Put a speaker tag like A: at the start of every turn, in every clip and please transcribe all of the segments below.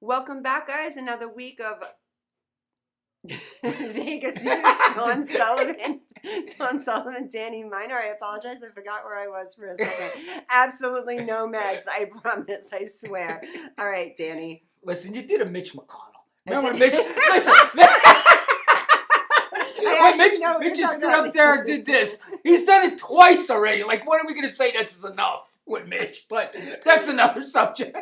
A: Welcome back, guys. Another week of Vegas News. Don Sullivan, Danny Miner. I apologize. I forgot where I was for a second. Absolutely no meds. I promise. I swear. All right, Danny.
B: Listen, you did a Mitch McConnell. Remember
A: did.
B: Mitch? Listen. When Mitch just stood up there and did this, he's done it twice already. Like, when are we going to say this is enough with Mitch? But that's another subject.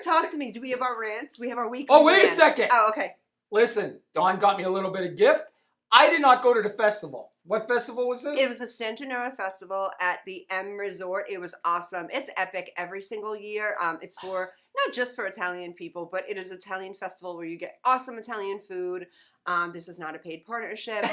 A: Talk to me. Do we have our rants? We have our weekly
B: Oh, wait
A: rants.
B: a second.
A: Oh, okay.
B: Listen, Dawn got me a little bit of gift. I did not go to the festival. What festival was this?
A: It was the Centenario Festival at the M Resort. It was awesome. It's epic every single year. It's for not just for Italian people, but it is an Italian festival where you get awesome Italian food. This is not a paid partnership,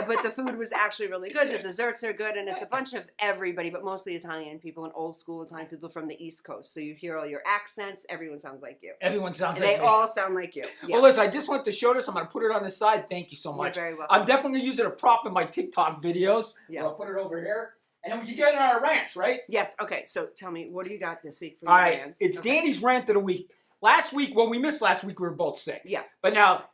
A: but the food was actually really good. The desserts are good, and it's a bunch of everybody, but mostly Italian people and old school Italian people from the East Coast. So you hear all your accents. Everyone sounds like you.
B: Everyone sounds
A: and
B: like
A: they
B: me.
A: all sound like you. Yeah.
B: Well, listen, I just want to show this. I'm going to put it on the side. Thank you so much.
A: You're very welcome.
B: I'm definitely going to use it a prop in my TikTok videos.
A: Yeah.
B: I'll put it over here. And then we can get in our rants, right?
A: Yes. Okay. So tell me, what do you got this week for
B: All
A: your
B: right.
A: rant?
B: It's
A: Okay.
B: Danny's rant of the week. Last week, well, we missed last week. We were both sick.
A: Yeah.
B: But now,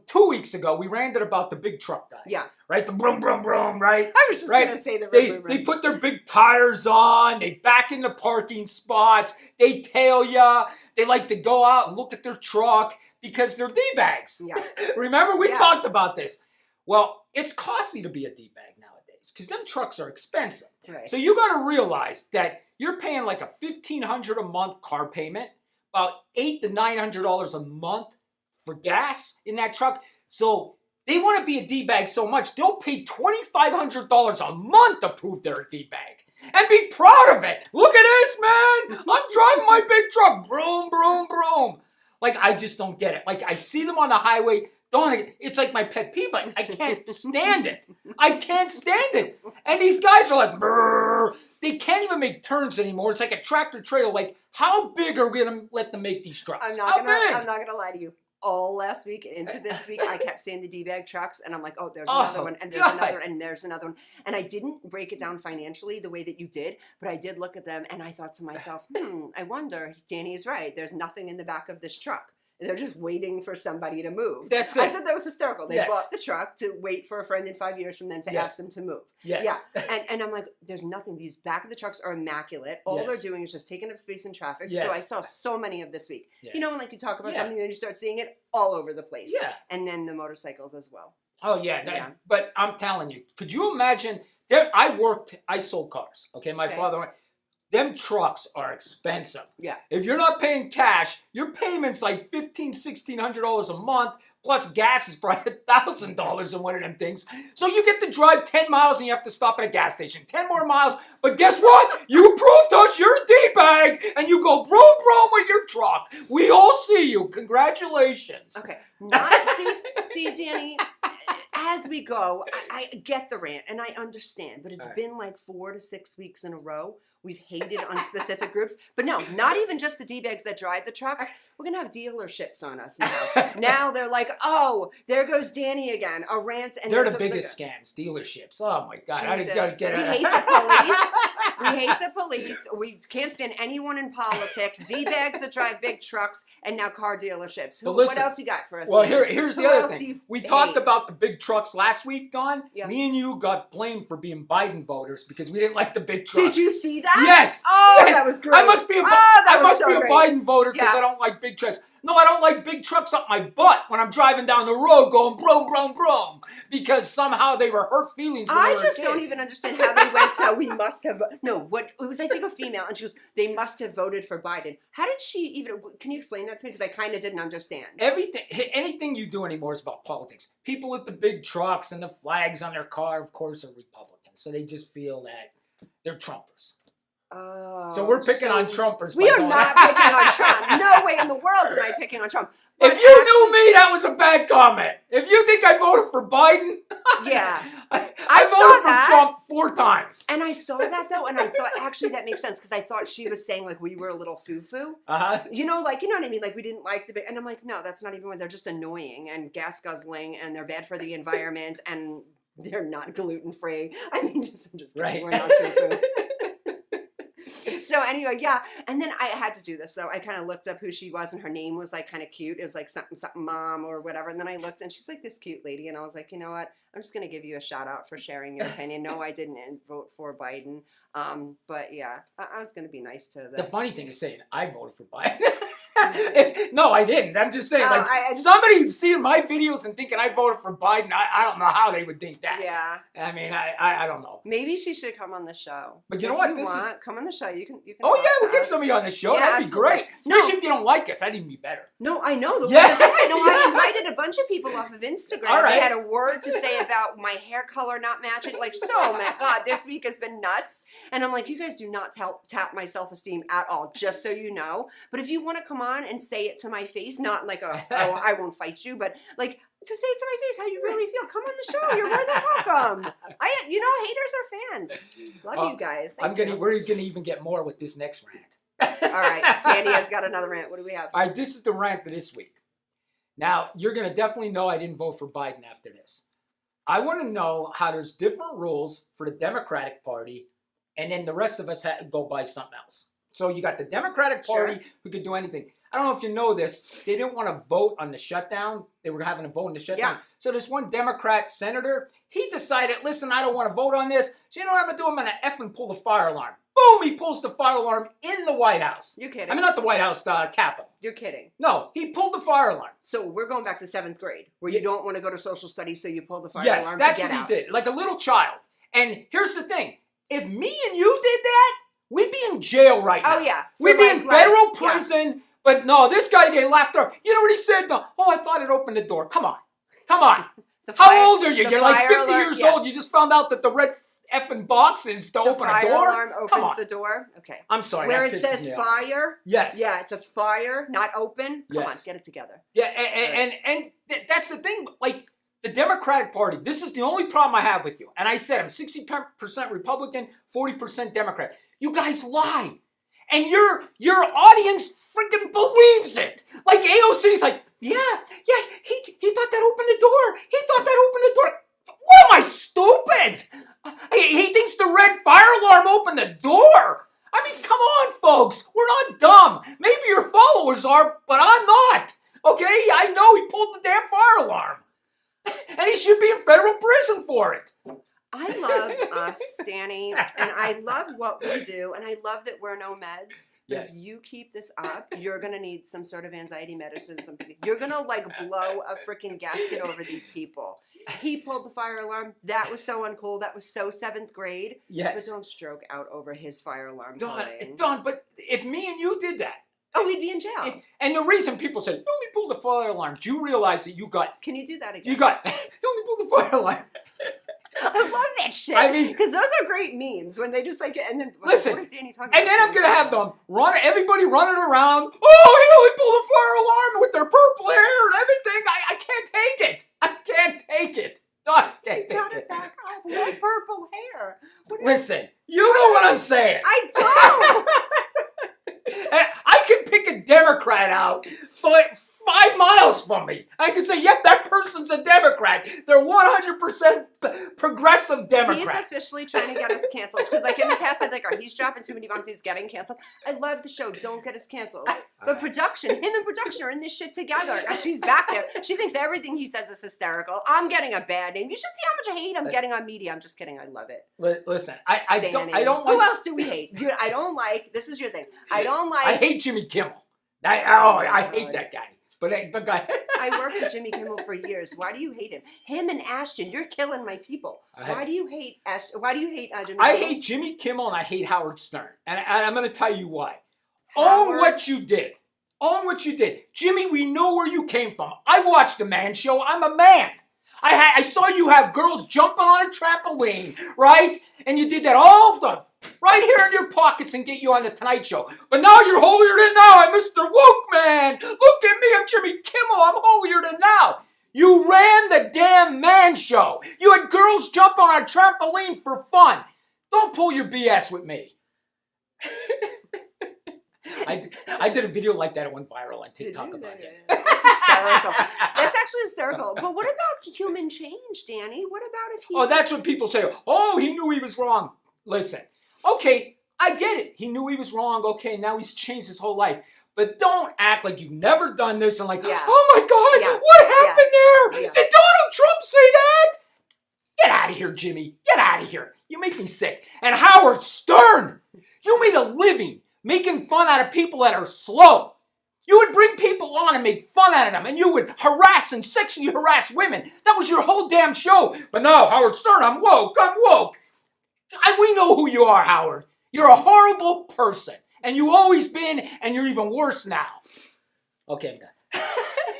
B: 2 weeks ago, we ranted about the big truck guys.
A: Yeah.
B: Right? The broom, broom, broom, right?
A: I was just
B: Right.
A: going to say the
B: They put their big tires on. They back in the parking spots. They tail ya. They like to go out and look at their truck because they're D-bags.
A: Yeah.
B: Remember? We
A: Yeah.
B: talked about this. Well, it's costly to be a D-bag nowadays because them trucks are expensive.
A: Right.
B: So you got to realize that you're paying like a $1,500 a month car payment, about $800 to $900 a month for gas in that truck. So they want to be a D-bag so much, they'll pay $2,500 a month to prove they're a D-bag. And be proud of it. Look at this, man. I'm driving my big truck. Broom, broom, broom. Like, I just don't get it. Like, I see them on the highway. It's like my pet peeve. Like, I can't stand it. I can't stand it. And these guys are like, brrr. They can't even make turns anymore. It's like a tractor trailer. Like, how big are we going to let them make these trucks?
A: I'm not gonna lie to you. All last week and into this week, I kept seeing the D-bag trucks, and I'm like, oh, there's another one, and there's another, and there's another one. And I didn't break it down financially the way that you did, but I did look at them, and I thought to myself, I wonder, Danny is right. There's nothing in the back of this truck. They're just waiting for somebody to move.
B: That's it.
A: I thought that was hysterical. They
B: Yes.
A: bought the truck to wait for a friend in 5 years from them to
B: Yes.
A: ask them to move.
B: Yes.
A: Yeah. And I'm like, there's nothing. These back of the trucks are immaculate. All
B: Yes.
A: they're doing is just taking up space in traffic.
B: Yes.
A: So I saw so many of this week.
B: Yeah.
A: You know, when like you talk about
B: Yeah.
A: something and you start seeing it all over the place.
B: Yeah.
A: And then the motorcycles as well.
B: Oh, yeah.
A: Yeah.
B: But I'm telling you, could you imagine? I sold cars. Okay, my
A: Okay.
B: father. Them trucks are expensive.
A: Yeah.
B: If you're not paying cash, your payment's like $1,500, $1,600 a month, plus gas is probably $1,000 in one of them things. So you get to drive 10 miles and you have to stop at a gas station. 10 more miles. But guess what? You proved to us you're a D-bag and you go broom, broom with your truck. We all see you. Congratulations.
A: Okay. See, Danny, as we go, I get the rant and I understand, but it's
B: All right.
A: been like 4 to 6 weeks in a row. We've hated on specific groups, but no, not even just the D-bags that drive the trucks. We're going to have dealerships on us now. Now they're like, oh, there goes Danny again, a rant. And
B: They're the
A: so it's
B: biggest scams, dealerships. Oh my God. I
A: Jesus.
B: didn't get
A: We
B: it.
A: hate the police. We hate the police. We can't stand anyone in politics. D-bags that drive big trucks, and now car dealerships.
B: But
A: What
B: listen,
A: else you got for us?
B: Well,
A: Danny?
B: here's
A: Who
B: the other
A: else do
B: thing.
A: you
B: We
A: hate?
B: talked about the big trucks last week, Don.
A: Yeah.
B: Me and you got blamed for being Biden voters because we didn't like the big trucks.
A: Did you see that?
B: Yes.
A: Oh,
B: Yes.
A: that was great.
B: I must be a,
A: that
B: I
A: was
B: must
A: so
B: be a
A: great.
B: Biden voter because
A: Yeah.
B: I don't like big trucks. No, I don't like big trucks up my butt when I'm driving down the road going broom, broom, broom because somehow they were hurt feelings when they
A: I
B: were
A: just
B: a kid.
A: don't even understand how they went to we must have what it was I think a female and she goes they must have voted for Biden. How did she even can you explain that to me because I kind of didn't understand.
B: Anything you do anymore is about politics. People with the big trucks and the flags on their car, of course, are Republicans. So they just feel that they're Trumpers.
A: Oh,
B: So we're picking on Trumpers.
A: We
B: by
A: are
B: going-
A: not picking on Trump. No way in the world am I picking on Trump.
B: If
A: But
B: you knew me, that was a bad comment. If you think I voted for Biden,
A: Yeah.
B: I
A: saw
B: voted
A: that.
B: for Trump 4 times.
A: And I saw that though, and I thought actually that makes sense because I thought she was saying like we were a little foo-foo. You know, like, you know what I mean? Like we didn't like the big, and I'm like, no, that's not even what, they're just annoying and gas guzzling and they're bad for the environment and they're not gluten-free. I mean, I'm just kidding,
B: Right.
A: we're not foo-foo. So anyway, yeah. And then I had to do this. So I kind of looked up who she was, and her name was like kind of cute. It was like something, something mom or whatever. And then I looked, and she's like this cute lady. And I was like, you know what? I'm just going to give you a shout out for sharing your opinion. No, I didn't vote for Biden. But yeah, I was going to be nice to
B: The
A: the.
B: funny thing is saying I voted for Biden. No, I didn't. I'm just saying,
A: Oh,
B: like,
A: I-
B: somebody seeing my videos and thinking I voted for Biden, I don't know how they would think that.
A: Yeah.
B: I mean, I don't know.
A: Maybe she should come on the show.
B: But you know
A: If
B: what?
A: You
B: This is-
A: want, come on the show. You can.
B: Oh,
A: talk
B: yeah,
A: to
B: we'll get
A: us.
B: somebody on the show.
A: Yeah,
B: That'd be
A: absolutely.
B: great.
A: No.
B: Especially if you don't like us. That'd even be better.
A: No, I know. The
B: Yeah.
A: that's why. No, I invited a bunch of people off of Instagram.
B: All right.
A: They had a word to say about my hair color not matching. Like, so, my God, this week has been nuts. And I'm like, you guys do not tap my self-esteem at all, just so you know. But if you want to come on and say it to my face, not like a, oh, I won't fight you, but like, to say it to my face how you really feel. Come on the show. You're more than welcome. Haters are fans. Love you guys. Thank you.
B: We're gonna even get more with this next rant.
A: All right, Danny has got another rant. What do we have?
B: All right, this is the rant for this week. Now, you're going to definitely know I didn't vote for Biden after this. I want to know how there's different rules for the Democratic Party, and then the rest of us had to go by something else. So you got the Democratic Party who could do anything. I don't know if you know this. They didn't want to vote on the shutdown. They were having a vote on the shutdown.
A: Yeah.
B: So this one Democrat senator, he decided, listen, I don't want to vote on this. So you know what I'm going to do? I'm going to effing pull the fire alarm. Boom, he pulls the fire alarm in the White House.
A: You're kidding.
B: I mean, not the White House, the Capitol.
A: You're kidding.
B: No, he pulled the fire alarm.
A: So we're going back to 7th grade, where you don't want to go to social studies, so you pull the fire
B: Yes,
A: alarm
B: that's
A: to
B: what
A: get
B: he
A: out.
B: did, like a little child. And here's the thing. If me and you did that, we'd be in jail right now.
A: Oh, yeah.
B: We'd be in federal
A: Yeah.
B: prison. But no, this guy getting laughed off. You know what he said? No. Oh, I thought it opened the door. Come on. Come on.
A: The fire-
B: How old are you?
A: the
B: You're like
A: fire
B: 50
A: alarm-
B: years
A: yeah.
B: old. You just found out that the red effing box is to
A: The
B: open a
A: fire
B: door?
A: alarm
B: Come
A: opens
B: on.
A: the door. Okay.
B: I'm sorry.
A: Where
B: that
A: it
B: pisses
A: says
B: me off.
A: fire.
B: Yes.
A: Yeah, it says fire, not open. Come on,
B: Yes.
A: get it together.
B: Yeah, and that's the thing. Like, the Democratic Party, this is the only problem I have with you. And I said I'm 60% Republican, 40% Democrat. You guys lie. And your audience freaking believes it. Like AOC's like, yeah, he thought that opened the door. He thought that opened the door. What am I, stupid? He thinks the red fire alarm opened the door. I mean, come on, folks. We're not dumb. Maybe your followers are, but I'm not. Okay? I know he pulled the damn fire alarm. And he should be in federal prison for it.
A: I love us, Danny, and I love what we do, and I love that we're no meds. But
B: Yes.
A: if you keep this up, you're gonna need some sort of anxiety medicine. Something. You're gonna like blow a freaking gasket over these people. He pulled the fire alarm. That was so uncool. That was so 7th grade.
B: Yes.
A: But don't stroke out over his fire alarm.
B: Don,
A: Colleen.
B: but if me and you did that,
A: Oh, he'd be in jail.
B: and the reason people say, you only pulled the fire alarm, do you realize that you
A: Can you do that again?
B: you only pulled the fire alarm.
A: I love that shit.
B: I mean-
A: because those are great memes when they just like and then
B: Listen,
A: what is Danny talking
B: And
A: about?
B: then I'm gonna have them everybody running around. Oh, he only pulled the fire alarm with their purple hair and everything. I can't take it. I can't take it. I can't
A: Got
B: take
A: it
B: it.
A: back up. What purple hair? What is-
B: Listen, you know what I'm saying.
A: I
B: And I can pick a Democrat out but 5 miles from me. I can say, yep, that person's a Democrat. They're 100% progressive
A: do. He's
B: Democrat.
A: officially trying to get us canceled because, like in the past, I'd like, "Oh, he's dropping too many bombs. He's getting canceled." I love the show. Don't get us canceled. But production, him and production are in this shit together. And she's back there. She thinks everything he says is hysterical. I'm getting a bad name. You should see how much hate I'm getting on media. I'm just kidding. I love it.
B: Listen, I don't
A: Danny.
B: like.
A: Who else do we hate? I don't like. This is your thing. I don't like.
B: I hate Jimmy Kimmel. I hate
A: God.
B: that guy. But guy.
A: I worked with Jimmy Kimmel for years. Why do you hate him? Him and Ashton, you're killing my people. Why do you hate Ashton? Why do you hate Jimmy
B: I
A: Kimmel?
B: hate Jimmy Kimmel and I hate Howard Stern. And I'm going to tell you why.
A: Howard-
B: Own what you did. Own what you did. Jimmy, we know where you came from. I watched The Man Show. I'm a man. I saw you have girls jumping on a trampoline, right? And you did that all the right here in your pockets and get you on the Tonight Show. But now you're holier than now. I'm Mr. Woke Man. Look at me. I'm Jimmy Kimmel. I'm holier than now. You ran the damn Man Show. You had girls jump on a trampoline for fun. Don't pull your BS with me. I did a video like that. It went viral on
A: Did
B: TikTok
A: you?
B: about it.
A: That's hysterical. That's actually hysterical. But what about human change, Danny? What about if he...
B: Oh, that's what people say. Oh, he knew he was wrong. Listen, okay, I get it. He knew he was wrong. Okay, now he's changed his whole life. But don't act like you've never done this and like,
A: Yeah.
B: oh my God,
A: Yeah.
B: what happened there?
A: Yeah.
B: Did Donald Trump say that? Get out of here, Jimmy. Get out of here. You make me sick. And Howard Stern, you made a living making fun out of people that are slow. You would bring people on and make fun out of them, and you would harass and sexually harass women. That was your whole damn show. But no, Howard Stern, I'm woke. We know who you are, Howard. You're a horrible person. And you've always been, and you're even worse now. Okay, I'm done.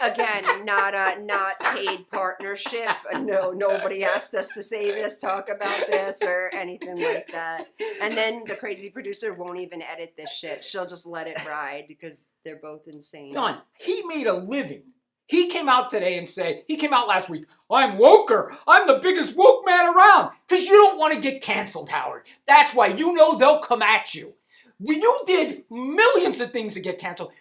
A: Again, not paid partnership. No, nobody asked us to say this, talk about this, or anything like that. And then the crazy producer won't even edit this shit. She'll just let it ride because they're both insane.
B: Done. He made a living. He came out today and said, he came out last week, I'm woker. I'm the biggest woke man around. Because you don't want to get canceled, Howard. That's why you know they'll come at you. You did millions of things to get canceled.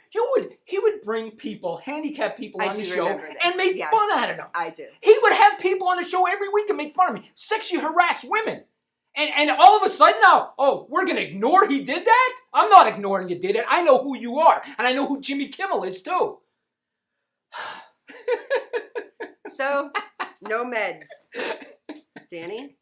B: He would bring people, handicapped people on the show and make fun out of them.
A: I do.
B: He would have people on the show every week and make fun of me, sexually harass women. And all of a sudden now, oh, we're going to ignore he did that? I'm not ignoring you did it. I know who you are. And I know who Jimmy Kimmel is too.
A: So, no meds. Danny?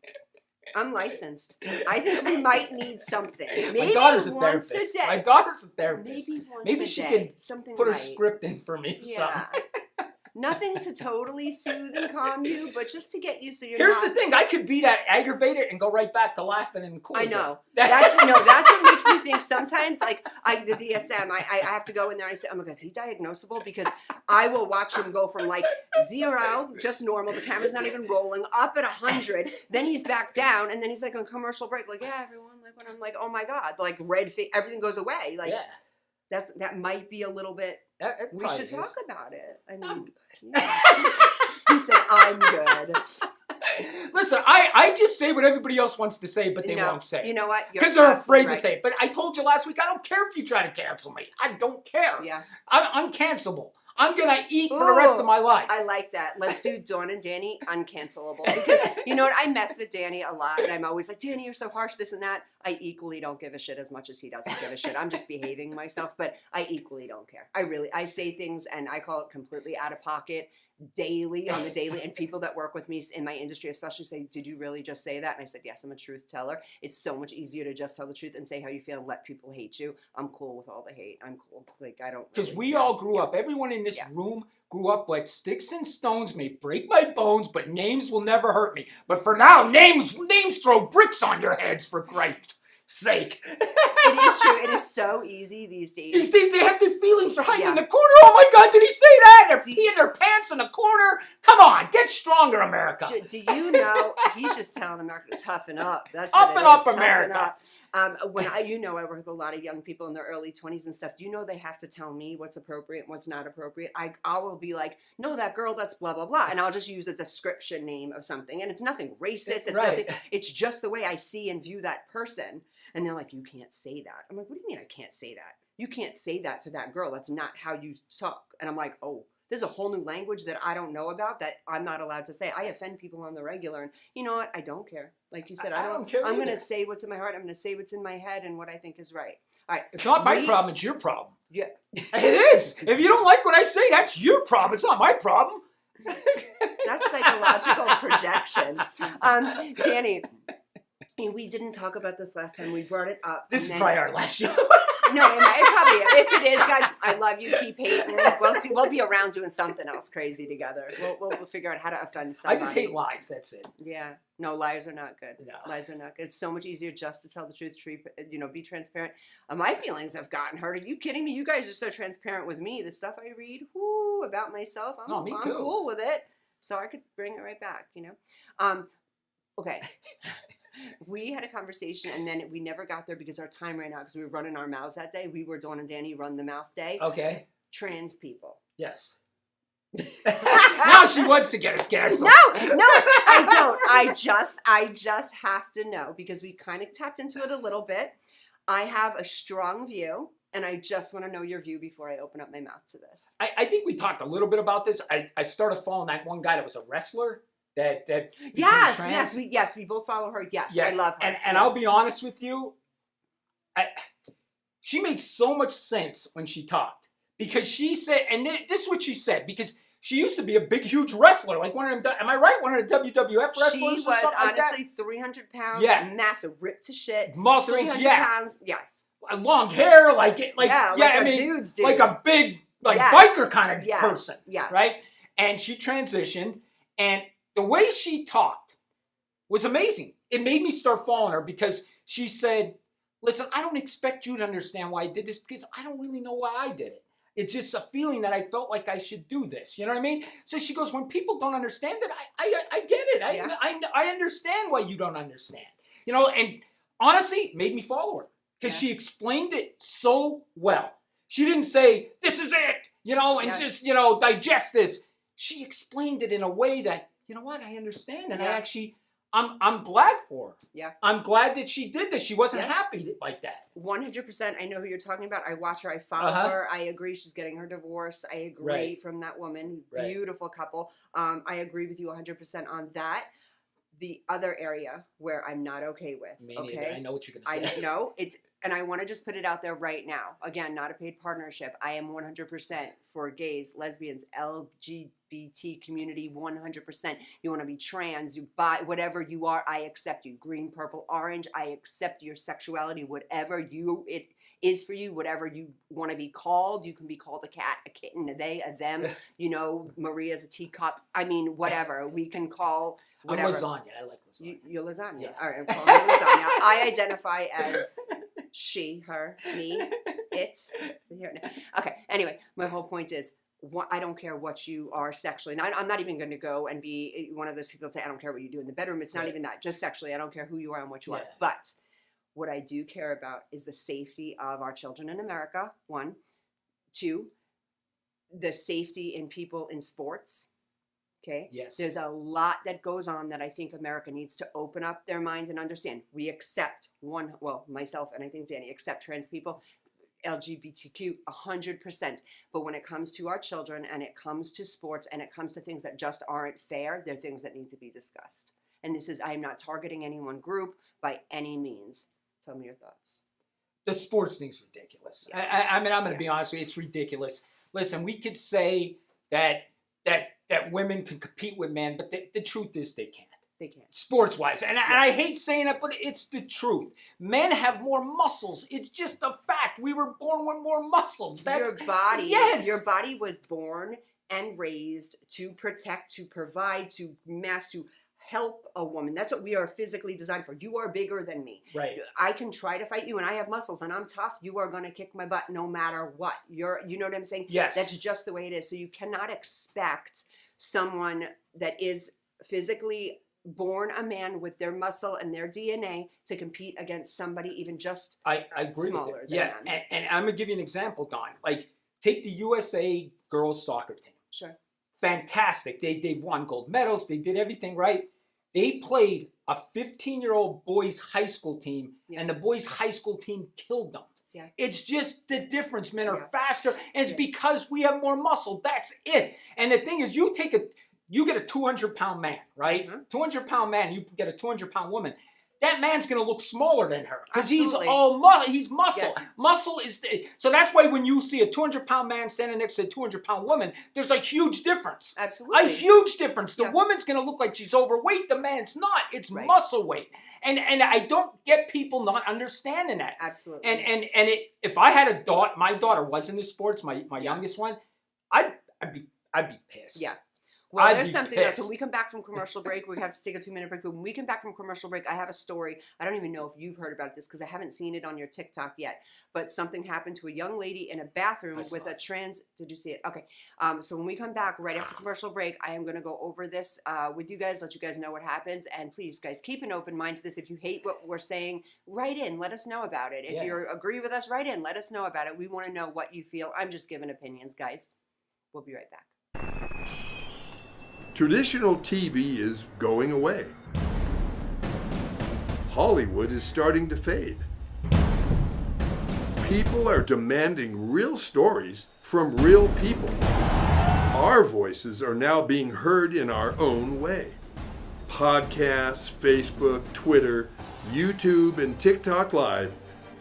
A: I'm licensed. I think we might need something. Maybe
B: My daughter's a
A: once
B: therapist.
A: a day.
B: My daughter's a therapist.
A: Maybe once
B: Maybe
A: a
B: she
A: day.
B: could
A: something
B: put a
A: light.
B: script in for me or
A: Yeah.
B: something.
A: Nothing to totally soothe and calm you, but just to get you so you're
B: Here's
A: not...
B: the thing. I could be that aggravated and go right back to laughing and cool.
A: I
B: again.
A: know. That's what makes me think sometimes, like, the DSM, I have to go in there and I say, oh my God, is he diagnosable? Because I will watch him go from like 0, just normal, the camera's not even rolling, up at 100, then he's back down, and then he's like on commercial break, like, yeah, everyone, like, when I'm like, oh my God, like, red face, everything goes away. Like,
B: yeah.
A: that might be a little bit, we should talk about it. I mean, he said, I'm good.
B: Listen, I just say what everybody else wants to say, but they won't say it.
A: You know what?
B: Because they're afraid to say it. But I told you last week, I don't care if you try to cancel me. I don't care.
A: Yeah.
B: I'm uncancelable. I'm going to eat for the rest of my life.
A: I like that. Let's do Dawn and Danny uncancelable. Because, you know what, I mess with Danny a lot, and I'm always like, Danny, you're so harsh, this and that. I equally don't give a shit as much as he doesn't give a shit. I'm just behaving myself, but I equally don't care. I say things, and I call it completely out of pocket daily, on the daily, and people that work with me in my industry especially say, did you really just say that? And I said, yes, I'm a truth teller. It's so much easier to just tell the truth and say how you feel and let people hate you. I'm cool with all the hate. I'm cool. Like, I don't...
B: Because we all grew up, everyone in this room grew up like sticks and stones may break my bones, but names will never hurt me. But for now, names throw bricks on your heads, for Christ's sake.
A: It is true. It is so easy these days.
B: These days, they have their feelings for hiding in the corner. Oh my God, did he say that? They're peeing their pants in the corner. Come on, get stronger, America.
A: Do you know, he's just telling America to toughen up. That's
B: Toughen up, America.
A: When I work with a lot of young people in their early 20s and stuff, do you know they have to tell me what's appropriate and what's not appropriate? I will be like, no, that girl, that's blah, blah, blah. And I'll just use a description name of something. And it's nothing racist. It's nothing. It's just the way I see and view that person. And they're like, you can't say that. I'm like, what do you mean I can't say that? You can't say that to that girl. That's not how you talk. And I'm like, oh, there's a whole new language that I don't know about that I'm not allowed to say. I offend people on the regular. And you know what? I don't care. Like you said, I don't care. I'm going to say what's in my heart. I'm going to say what's in my head and what I think is right. All right.
B: It's not my problem. It's your problem.
A: Yeah.
B: It is. If you don't like what I say, that's your problem. It's not my problem.
A: That's psychological projection. Danny, we didn't talk about this last time. We brought it up.
B: This is probably our last show.
A: No, it probably is. If it is, guys, I love you. Keep hating. We'll see. We'll be around doing something else crazy together. We'll figure out how to offend somebody.
B: I just hate lies. That's it.
A: Yeah. No, lies are not good.
B: No.
A: Lies are not good. It's so much easier just to tell the truth. Be transparent. My feelings have gotten hurt. Are you kidding me? You guys are so transparent with me. The stuff I read, about myself, I'm cool with it. So I could bring it right back. Okay. We had a conversation, and then we never got there because our time ran out because we were running our mouths that day. We were Dawn and Danny Run the Mouth Day.
B: Okay.
A: Trans people.
B: Yes. Now she wants to get us canceled.
A: No, I don't. I just have to know because we kind of tapped into it a little bit. I have a strong view, and I just want to know your view before I open up my mouth to this.
B: I think we talked a little bit about this. I started following that one guy that was a wrestler. That
A: yes, we both follow her. Yes, I love her.
B: And I'll be honest with you, she makes so much sense when she talked because she said, and this is what she said, because she used to be a big, huge wrestler, like one of them. Am I right? One of the WWF wrestlers.
A: She was
B: or something
A: honestly
B: like that?
A: 300 pounds,
B: Yeah.
A: massive, ripped to shit,
B: Muscles,
A: 300
B: yeah.
A: pounds, yes.
B: Long hair, like
A: a dude's dude.
B: like a big,
A: Yes.
B: biker kind of
A: Yes.
B: person,
A: Yes.
B: right? And she transitioned, and the way she talked was amazing. It made me start following her because she said, "Listen, I don't expect you to understand why I did this because I don't really know why I did it. It's just a feeling that I felt like I should do this." You know what I mean? So she goes, "When people don't understand it, I get it. I understand why you don't understand." You know, and honestly, it made me follow her because she explained it so well. She didn't say, "This is it," you know, and just, you know, digest this. She explained it in a way that, you know what, I understand, and I actually, I'm glad for her.
A: Yeah.
B: I'm glad that she did this. She wasn't happy like that.
A: 100%. I know who you're talking about. I watch her. I follow her. I agree. She's getting her divorce. I agree from that woman. Beautiful couple. I agree with you 100% on that. The other area where I'm not okay with.
B: Me neither. I know what you're going to say.
A: I know it's, and I want to just put it out there right now. Again, not a paid partnership. I am 100% for gays, lesbians, LGBT community. 100%. You want to be trans, you bi, whatever you are, I accept you. Green, purple, orange. I accept your sexuality, whatever it is for you, whatever you want to be called. You can be called a cat, a kitten, a they, a them. You know, Maria's a teacup. I mean, whatever we can call. Whatever.
B: I'm lasagna. I like lasagna.
A: You're lasagna.
B: Yeah.
A: All right, I'm calling you lasagna. I identify as she, her, me, it. Okay, anyway, my whole point is, I don't care what you are sexually. And I'm not even going to go and be one of those people that say, I don't care what you do in the bedroom. It's not even that. Just sexually. I don't care who you are and what you are. But what I do care about is the safety of our children in America, 1. 2, the safety in people in sports. Okay.
B: Yes.
A: There's a lot that goes on that I think America needs to open up their minds and understand. We accept myself and I think Danny accept trans people, LGBTQ 100%. But when it comes to our children and it comes to sports and it comes to things that just aren't fair, they're things that need to be discussed. And this is, I'm not targeting any one group by any means. Tell me your thoughts.
B: The sports thing's ridiculous. I mean, I'm going to be honest with you. It's ridiculous. Listen, we could say that women can compete with men, but the truth is they can't.
A: They can't.
B: Sports-wise. And I hate saying it, but it's the truth. Men have more muscles. It's just a fact. We were born with more muscles. That's
A: your body.
B: Yes.
A: Your body was born and raised to protect, to provide, to help a woman. That's what we are physically designed for. You are bigger than me.
B: Right.
A: I can try to fight you and I have muscles and I'm tough. You are going to kick my butt no matter what. You know what I'm saying?
B: Yes.
A: That's just the way it is. So you cannot expect someone that is physically born a man with their muscle and their DNA to compete against somebody even just
B: I agree
A: smaller
B: with you.
A: than
B: Yeah.
A: them.
B: And I'm going to give you an example, Don. Like, take the USA girls soccer team.
A: Sure.
B: Fantastic. They've won gold medals. They did everything right. They played a 15-year-old boys high school team, and the boys high school team killed them.
A: Yeah.
B: It's just the difference. Men are faster, and it's because we have more muscle. That's it. And the thing is, you get a 200-pound man, right? 200-pound man, you get a 200-pound woman. That man's going to look smaller than her because he's he's muscle.
A: Yes.
B: Muscle is so that's why when you see a 200-pound man standing next to a 200-pound woman, there's a huge difference.
A: Absolutely.
B: A huge difference. The woman's going to look like she's overweight. The man's not. It's muscle weight. And I don't get people not understanding that.
A: Absolutely.
B: And if I had a daughter, my daughter was in the sports, my youngest one, I'd be pissed.
A: Yeah. Well,
B: I'd
A: there's
B: be
A: something
B: pissed.
A: else. When we come back from commercial break, we have to take a 2-minute break. But when we come back from commercial break, I have a story. I don't even know if you've heard about this because I haven't seen it on your TikTok yet. But something happened to a young lady in a bathroom with a trans. Did you see it? Okay. So when we come back right after commercial break, I am going to go over this with you guys, let you guys know what happens. And please, guys, keep an open mind to this. If you hate what we're saying, write in. Let us know about it. If you agree with us, write in. Let us know about it. We want to know what you feel. I'm just giving opinions, guys. We'll be right back.
C: Traditional TV is going away. Hollywood is starting to fade. People are demanding real stories from real people. Our voices are now being heard in our own way. Podcasts, Facebook, Twitter, YouTube, and TikTok Live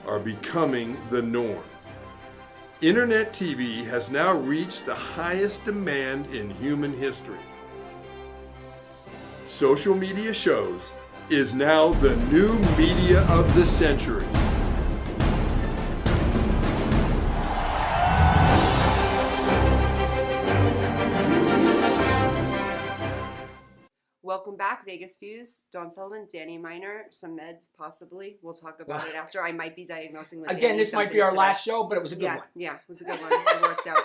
C: are becoming the norm. Internet TV has now reached the highest demand in human history. Social media shows is now the new media of the century.
A: Welcome back, Vegas Views. Dawn Sullivan, Danny Miner, some meds possibly. We'll talk about it after. I might be diagnosing with
B: Again,
A: Danny
B: this might
A: something
B: be our
A: today.
B: last show, but it was a good
A: Yeah,
B: one.
A: yeah, it was a good one. It worked out.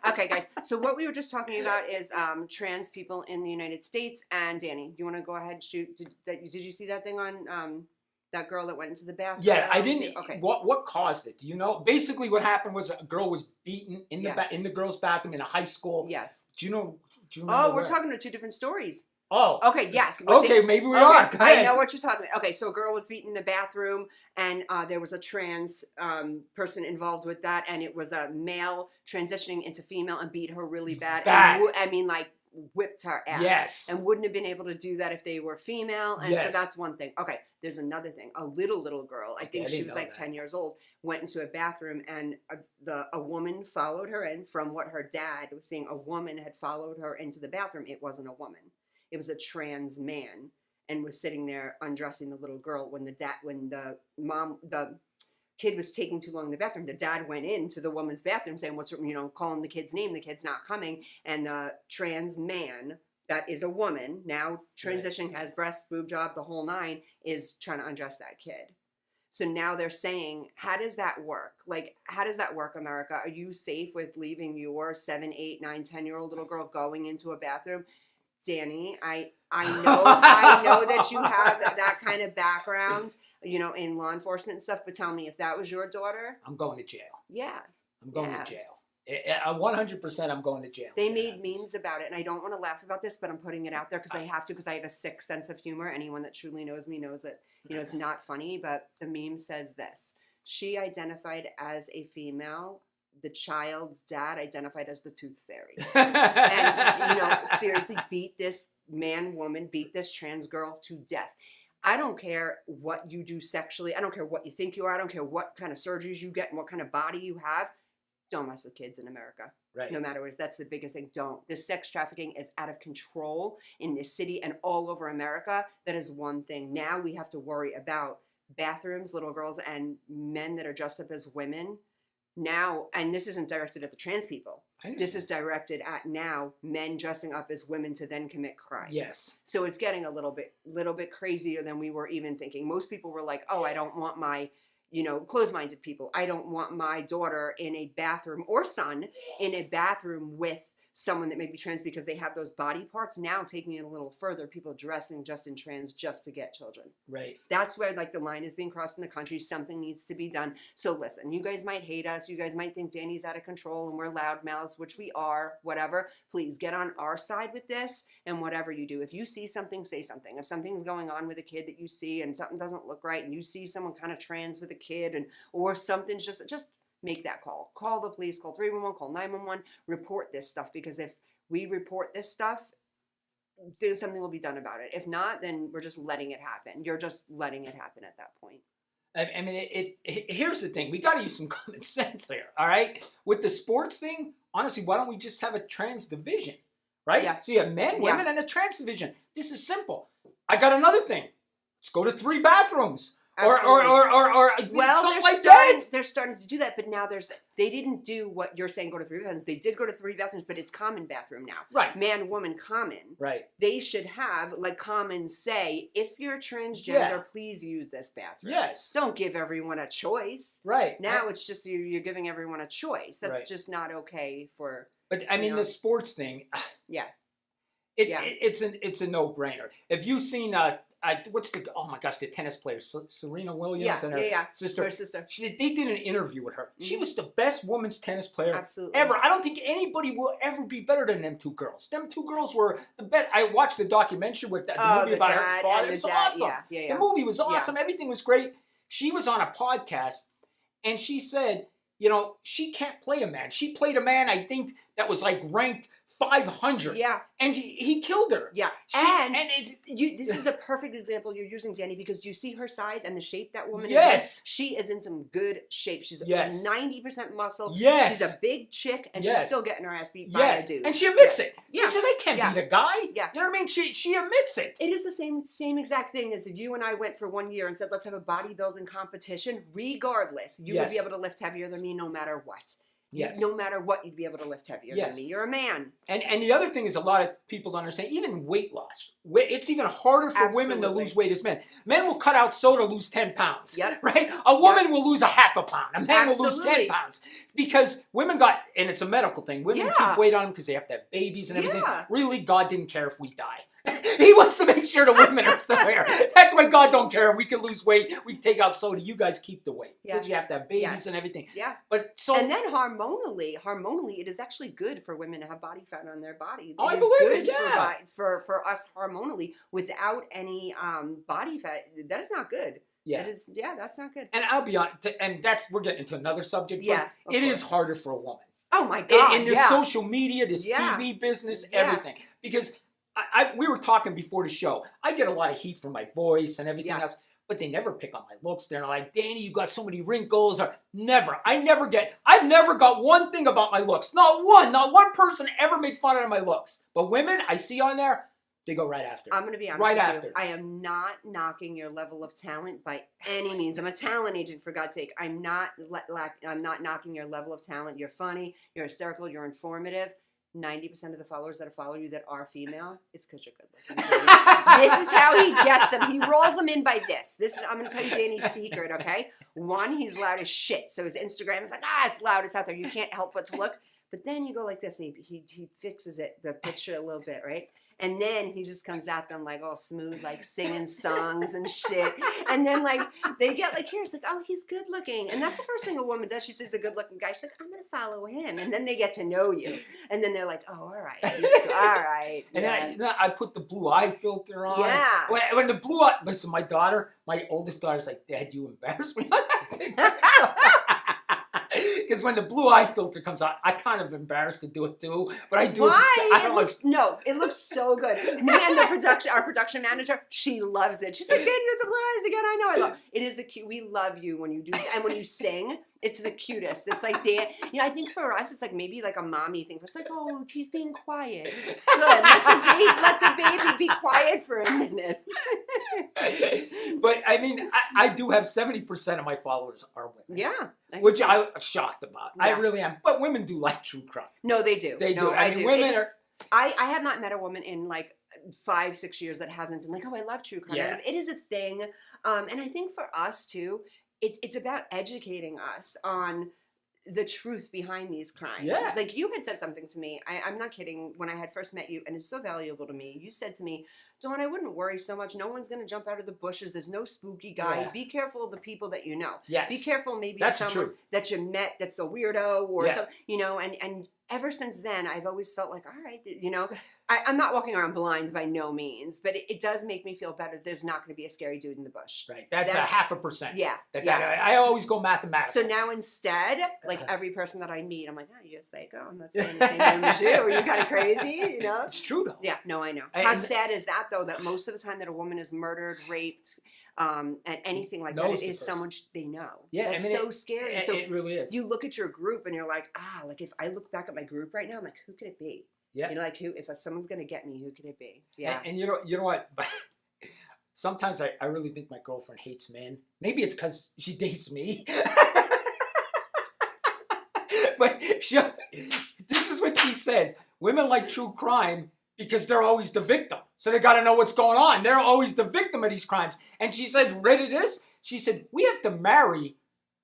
A: Okay, guys. So what we were just talking about is trans people in the United States. And Danny, you want to go ahead and shoot? Did you see that thing on that girl that went into the bathroom?
B: Yeah, I didn't.
A: Okay.
B: What caused it? Do you know? Basically, what happened was a girl was beaten in the
A: Yeah.
B: in the girls' bathroom in a high school.
A: Yes.
B: Do you know? Do you remember
A: Oh, we're
B: where?
A: talking about two different stories.
B: Oh.
A: Okay, yes.
B: Okay, maybe we
A: Okay,
B: are. Go
A: I
B: ahead.
A: know what you're talking about. Okay, so a girl was beaten in the bathroom, and there was a trans person involved with that, and it was a male transitioning into female and beat her really bad.
B: Bad.
A: And, I mean, like, whipped her ass.
B: Yes.
A: And wouldn't have been able to do that if they were female. And so
B: Yes.
A: that's one thing. Okay, there's another thing. A little girl, I
B: Okay,
A: think
B: I
A: she
B: didn't
A: was
B: know
A: like
B: that.
A: 10 years old, went into a bathroom, and a woman followed her in from what her dad was saying. A woman had followed her into the bathroom. It wasn't a woman. It was a trans man, and was sitting there undressing the little girl when the kid was taking too long in the bathroom. The dad went into the woman's bathroom saying, "What's," calling the kid's name. The kid's not coming, and the trans man, that is a woman now transitioning, has breasts, boob job, the whole nine, is trying to undress that kid. So now they're saying, how does that work? Like, how does that work, America? Are you safe with leaving your 7, 8, 9, 10-year-old little girl going into a bathroom? Danny, I know that you have that kind of background, in law enforcement and stuff, but tell me, if that was your daughter,
B: I'm going to jail.
A: yeah.
B: I'm going
A: Yeah.
B: to jail. 100% I'm going to jail.
A: They
B: if that
A: made
B: happens.
A: memes about it, and I don't want to laugh about this, but I'm putting it out there because I have to, because I have a sick sense of humor. Anyone that truly knows me knows that, it's not funny, but the meme says this. She identified as a female. The child's dad identified as the tooth fairy. And, seriously beat this woman, beat this trans girl to death. I don't care what you do sexually. I don't care what you think you are. I don't care what kind of surgeries you get and what kind of body you have. Don't mess with kids in America.
B: Right.
A: No matter what. That's the biggest thing. Don't. This sex trafficking is out of control in this city and all over America. That is one thing. Now we have to worry about bathrooms, little girls, and men that are dressed up as women. Now, and this isn't directed at the trans people. This is directed at now men dressing up as women to then commit crimes.
B: Yes.
A: So it's getting a little bit crazier than we were even thinking. Most people were like, "Oh, I don't want my," closed-minded people. I don't want my daughter in a bathroom, or son in a bathroom with someone that may be trans because they have those body parts. Now taking it a little further, people dressing just in trans just to get children.
B: Right.
A: That's where the line is being crossed in the country. Something needs to be done. So listen, you guys might hate us. You guys might think Danny's out of control and we're loudmouths, which we are, whatever. Please get on our side with this, and whatever you do. If you see something, say something. If something's going on with a kid that you see and something doesn't look right, and you see someone kind of trans with a kid, or something's just make that call. Call the police, call 311, call 911, report this stuff, because if we report this stuff, something will be done about it. If not, then we're just letting it happen. You're just letting it happen at that point.
B: I mean, here's the thing. We got to use some common sense here, all right? With the sports thing, honestly, why don't we just have a trans division, right?
A: Yeah.
B: So you have men, women, and a trans division. This is simple. I got another thing. Let's go to 3 bathrooms.
A: Absolutely.
B: Or
A: Well,
B: something like that.
A: they're starting to do that, but now they didn't do what you're saying, go to 3 bathrooms. They did go to 3 bathrooms, but it's common bathroom now.
B: Right.
A: Man, woman, common.
B: Right.
A: They should have, common say, if you're transgender,
B: Yeah.
A: please use this bathroom.
B: Yes.
A: Don't give everyone a choice.
B: Right.
A: Now it's just you're giving everyone a choice. That's
B: Right.
A: just not okay for.
B: But I mean,
A: know.
B: the sports thing.
A: Yeah.
B: It's a no-brainer. If you've seen oh my gosh, the tennis player Serena Williams and her sister.
A: Her sister.
B: They did an interview with her. She was the best women's tennis player
A: Absolutely.
B: ever. I don't think anybody will ever be better than them 2 girls. Them 2 girls were the best. I watched the documentary with the movie about her father. It was awesome.
A: Yeah.
B: The movie was awesome. Everything was great. She was on a podcast, and she said, she can't play a man. She played a man, I think, that was ranked 500.
A: Yeah.
B: And he killed her.
A: Yeah. This is a perfect example you're using, Danny, because you see her size and the shape that woman is in. She is in some good shape. She's 90% muscle.
B: Yes.
A: She's a big chick, and she's still getting her ass beat by a dude.
B: And she admits it. She
A: Yeah.
B: said, I can't beat a guy.
A: Yeah.
B: You know what I mean? She admits it.
A: It is the same exact thing as if you and I went for 1 year and said, let's have a bodybuilding competition. Regardless, you would be able to lift heavier than me no matter what.
B: Yes.
A: No matter what, you'd be able to lift heavier than me. You're a man.
B: And the other thing is, a lot of people don't understand, even weight loss. It's even harder for women to lose weight as men. Men will cut out soda, lose 10 pounds.
A: Yep.
B: Right? A woman will lose a half a pound. A man will lose 10
A: Absolutely.
B: pounds. Because women got, and it's a medical thing, women keep weight on them because they have to have babies and everything.
A: Yeah.
B: Really, God didn't care if we die. He wants to make sure the women are still here. That's why God don't care. We can lose weight. We can take out soda. You guys keep the weight. Because you have to have babies and everything.
A: Yeah.
B: But so,
A: and then hormonally, it is actually good for women to have body fat on their body.
B: I
A: It
B: believe
A: is
B: it, yeah.
A: for us hormonally without any body fat. That is not good.
B: yeah.
A: It is. Yeah, that's not good.
B: And I'll be honest, and we're getting into another subject.
A: Yeah,
B: But
A: of
B: it is
A: course.
B: harder for a woman.
A: Oh my God!
B: In this social media, this
A: Yeah.
B: TV business,
A: Yeah.
B: everything. Because we were talking before the show. I get a lot of heat from my voice and everything else, but they never pick on my looks. They're not like, Danny, you got so many wrinkles. Or never. I've never got one thing about my looks. Not one person ever made fun of my looks. But women I see on there, they go right after.
A: I'm going to be honest
B: Right
A: with
B: after.
A: you. I am not knocking your level of talent by any means. I'm a talent agent, for God's sake. I'm not knocking your level of talent. You're funny. You're hysterical. You're informative. 90% of the followers that follow you that are female, it's because you're good looking. This is how he gets them. He rolls them in by this. I'm going to tell you Danny's secret, okay? One, he's loud as shit. So his Instagram is like, it's loud. It's out there. You can't help but to look. But then you go like this, and he fixes the picture a little bit, right? And then he just comes at them like all smooth, like singing songs and shit. And then like they get like, here's like, oh, he's good looking. And that's the first thing a woman does. She sees a good looking guy. She's like, I'm going to follow him. And then they get to know you. And then they're like, oh, all right. He's good. All right.
B: And
A: yeah.
B: then I put the blue eye filter on.
A: Yeah.
B: When the blue eye, listen, my oldest daughter's like, Dad, you embarrass me. Because when the blue eye filter comes out, I kind of embarrassed to do it too, but I do it.
A: It looks so good. Me and our production manager, she loves it. She's like, Danny with the blue eyes again. I know. I love it. Is the cute. We love you when you do, and when you sing, it's the cutest. It's like Dan. I think for us, it's like maybe like a mommy thing. It's like, oh, he's being quiet. Good. Let the baby be quiet for a minute.
B: But I mean, I do have 70% of my followers are women.
A: Yeah.
B: Which I'm shocked about.
A: Yeah.
B: I really am. But women do like true crime.
A: No, they do.
B: They
A: no,
B: do. I mean, women are.
A: I have not met a woman in like 5-6 years that hasn't been like, oh, I love true crime.
B: Yeah.
A: It is a thing. And I think for us too, it's about educating us on the truth behind these crimes.
B: Yeah.
A: Like you had said something to me. I'm not kidding. When I had first met you, and it's so valuable to me, you said to me, Dawn, I wouldn't worry so much. No one's going to jump out of the bushes. There's no spooky guy.
B: Yeah.
A: Be careful of the people that you know.
B: Yes.
A: Be careful maybe
B: That's
A: of
B: the
A: someone
B: truth.
A: that you met that's a weirdo or
B: Yeah.
A: something, and ever since then, I've always felt like, all right, I'm not walking around blind by no means, but it does make me feel better. There's not going to be a scary dude in the bush.
B: Right. That's a 0.5%.
A: Yeah.
B: I always go mathematical.
A: So now instead, like every person that I meet, I'm like, oh, you're a psycho. I'm not saying the same name as you. Are you kind of crazy?
B: It's true though.
A: Yeah. No, I know.
B: And-
A: How sad is that though? That most of the time that a woman is murdered, raped, and anything like that,
B: Knows
A: it
B: the
A: is
B: person.
A: someone they know.
B: Yeah,
A: That's so scary. So
B: it really is.
A: you look at your group and you're like, like if I look back at my group right now, I'm like, who could it be?
B: Yeah.
A: Like who? If someone's gonna get me, who could it be? Yeah.
B: And you know what? Sometimes I really think my girlfriend hates men. Maybe it's because she dates me. But this is what she says. Women like true crime because they're always the victim. So they got to know what's going on. They're always the victim of these crimes. And she said, ready to this? She said, we have to marry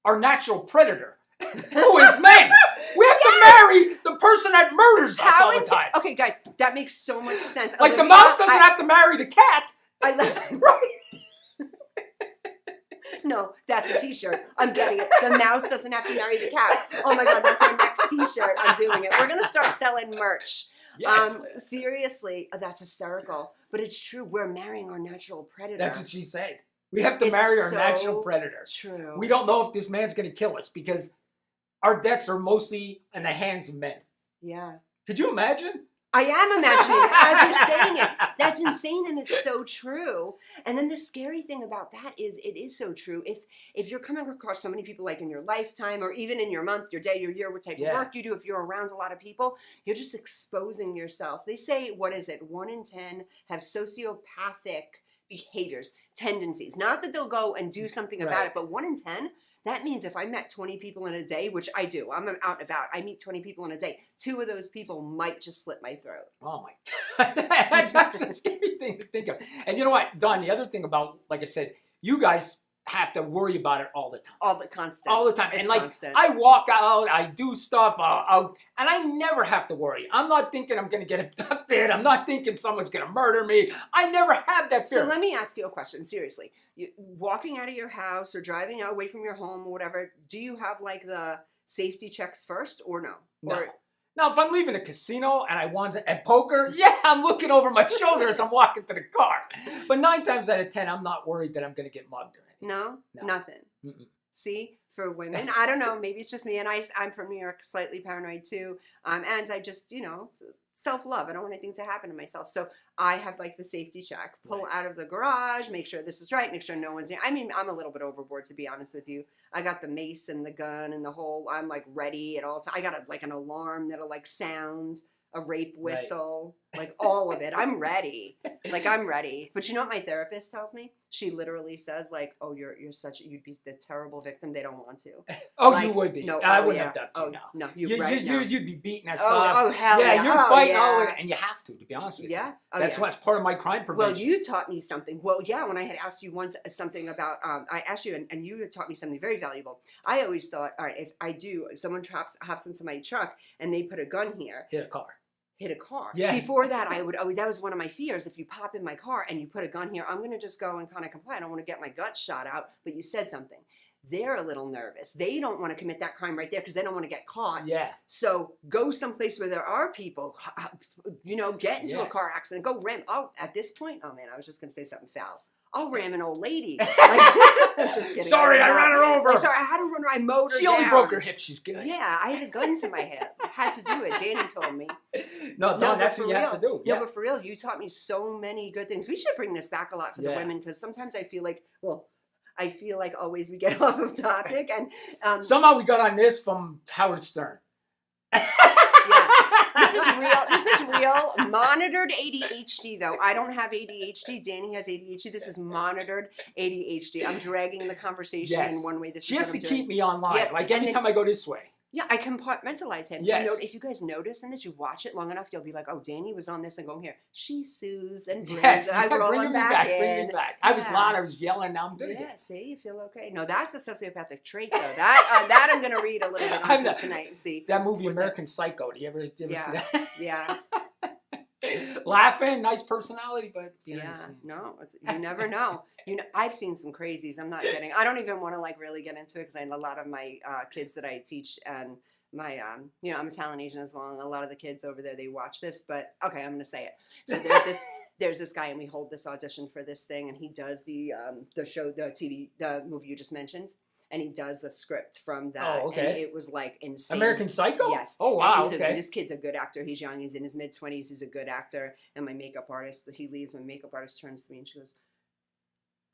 B: our natural predator, who is men. We have to marry the person that murders us all the time.
A: Okay, guys, that makes so much sense.
B: Like the
A: Olivia,
B: mouse doesn't have to marry the cat.
A: Right. No, that's a T-shirt. I'm getting it. The mouse doesn't have to marry the cat. Oh my God, that's our next T-shirt. I'm doing it. We're gonna start selling merch.
B: Yes.
A: Seriously, that's hysterical, but it's true. We're marrying our natural predator.
B: That's what she said. We have to
A: It's
B: marry our
A: so
B: natural predator.
A: True.
B: We don't know if this man's going to kill us because our deaths are mostly in the hands of men.
A: Yeah.
B: Could you imagine?
A: I am imagining it as you're saying it. That's insane, and it's so true. And then the scary thing about that is it is so true. If you're coming across so many people, like in your lifetime or even in your month, your day, your year, what type of work you do, if you're around a lot of people, you're just exposing yourself. They say, what is it? 1 in 10 have sociopathic behaviors, tendencies. Not that they'll go and do something about it, but 1 in 10, that means if I met 20 people in a day, which I do, I'm out and about, I meet 20 people in a day, 2 of those people might just slit my throat.
B: Oh my God. That's a scary thing to think of. And you know what, Don, the other thing about, like I said, you guys have to worry about it all the time.
A: All the constant.
B: All the time.
A: It's
B: and like,
A: constant.
B: I walk out, I do stuff, and I never have to worry. I'm not thinking I'm going to get abducted. I'm not thinking someone's going to murder me. I never have that fear.
A: So let me ask you a question, seriously. Walking out of your house or driving out away from your home or whatever, do you have like the safety checks first or no?
B: No.
A: Or,
B: Now, if I'm leaving a casino and I want to, at poker, yeah, I'm looking over my shoulder as I'm walking to the car. But 9 times out of 10, I'm not worried that I'm going to get mugged or anything.
A: no? Nothing.
B: Mm-mm.
A: See, for women, I don't know, maybe it's just me, and I'm from New York, slightly paranoid too, and I just, self-love. I don't want anything to happen to myself. So I have like the safety check, pull out of the garage, make sure this is right, make sure no one's there. I mean, I'm a little bit overboard, to be honest with you. I got the mace and the gun and the whole, I'm like ready at all times. I got like an alarm that'll like sound, a rape whistle, like all of it. I'm ready. Like I'm ready. But you know what my therapist tells me? She literally says like, oh, you'd be the terrible victim they don't want to.
B: Oh,
A: Like,
B: you would be.
A: no,
B: I
A: oh,
B: wouldn't
A: yeah.
B: have done
A: Oh,
B: you now.
A: no,
B: You'd be beating us
A: Oh,
B: up.
A: oh, hell yeah.
B: You're
A: Oh,
B: fighting
A: yeah.
B: all of it, and you have to be honest with
A: Yeah.
B: you.
A: Oh,
B: That's
A: yeah.
B: what's part of my crime
A: Well,
B: prevention.
A: you taught me something. Well, yeah, when I had asked you once something about, I asked you, and you had taught me something very valuable. I always thought, all right, if someone hops into my truck and they put a gun here,
B: Hit a car.
A: hit a car.
B: Yes.
A: Before that, that was one of my fears. If you pop in my car and you put a gun here, I'm going to just go and kind of comply. I don't want to get my guts shot out. But you said something. They're a little nervous. They don't want to commit that crime right there because they don't want to get caught.
B: Yeah.
A: So go someplace where there are people, get into a
B: Yes.
A: car accident, go ram. Oh, at this point, oh man, I was just going to say something foul. I'll ram an old lady. I'm just kidding.
B: Sorry, I ran her over.
A: Like, sorry, I had to run her. I mowed her
B: She
A: down.
B: only broke her hip. She's good.
A: Yeah, I had guns in my hip. I had to do it. Danny told me.
B: No,
A: No,
B: Don, that's
A: but
B: what you
A: for
B: have to
A: real.
B: do.
A: No,
B: Yeah.
A: but for real, you taught me so many good things. We should bring this back a lot for the
B: Yeah.
A: women because sometimes I feel like, always we get off of topic and
B: Somehow we got on this from Howard Stern.
A: yeah. This is real. Monitored ADHD, though. I don't have ADHD. Danny has ADHD. This is monitored ADHD. I'm dragging the conversation
B: Yes.
A: in one way. This
B: She
A: is
B: has
A: what
B: to
A: I'm doing.
B: keep me online.
A: Yes,
B: Like
A: and
B: every
A: then-
B: time I go this way.
A: Yeah, I compartmentalize him.
B: Yes.
A: If you guys notice in this, you watch it long enough, you'll be like, oh, Danny was on this and going here. She soos and brings
B: Yes,
A: I roll
B: bring
A: him
B: me
A: back
B: back.
A: in.
B: Bring me back. I was
A: Yeah.
B: loud. I was yelling. Now I'm good
A: Yeah,
B: again.
A: see, you feel okay. No, that's a sociopathic trait, though. That I'm going to read a little bit
B: I'm
A: into
B: not-
A: tonight and see.
B: That movie,
A: With
B: American Psycho. Do you ever see
A: Yeah.
B: that?
A: Yeah,
B: Laughing, nice personality, but
A: yeah. No, you never know. I've seen some crazies. I'm not kidding. I don't even want to like really get into it because I know a lot of my kids that I teach and my I'm Italian Asian as well, and a lot of the kids over there they watch this. But okay, I'm going to say it. So there's this guy, and we hold this audition for this thing, and he does the movie you just mentioned. And he does the script from that.
B: Oh, okay.
A: And it was like insane.
B: American Psycho?
A: Yes.
B: Oh,
A: And
B: wow.
A: this
B: Okay.
A: kid's a good actor. He's young. He's in his mid-20s. He's a good actor. And my makeup artist, he leaves. My makeup artist turns to me and she goes,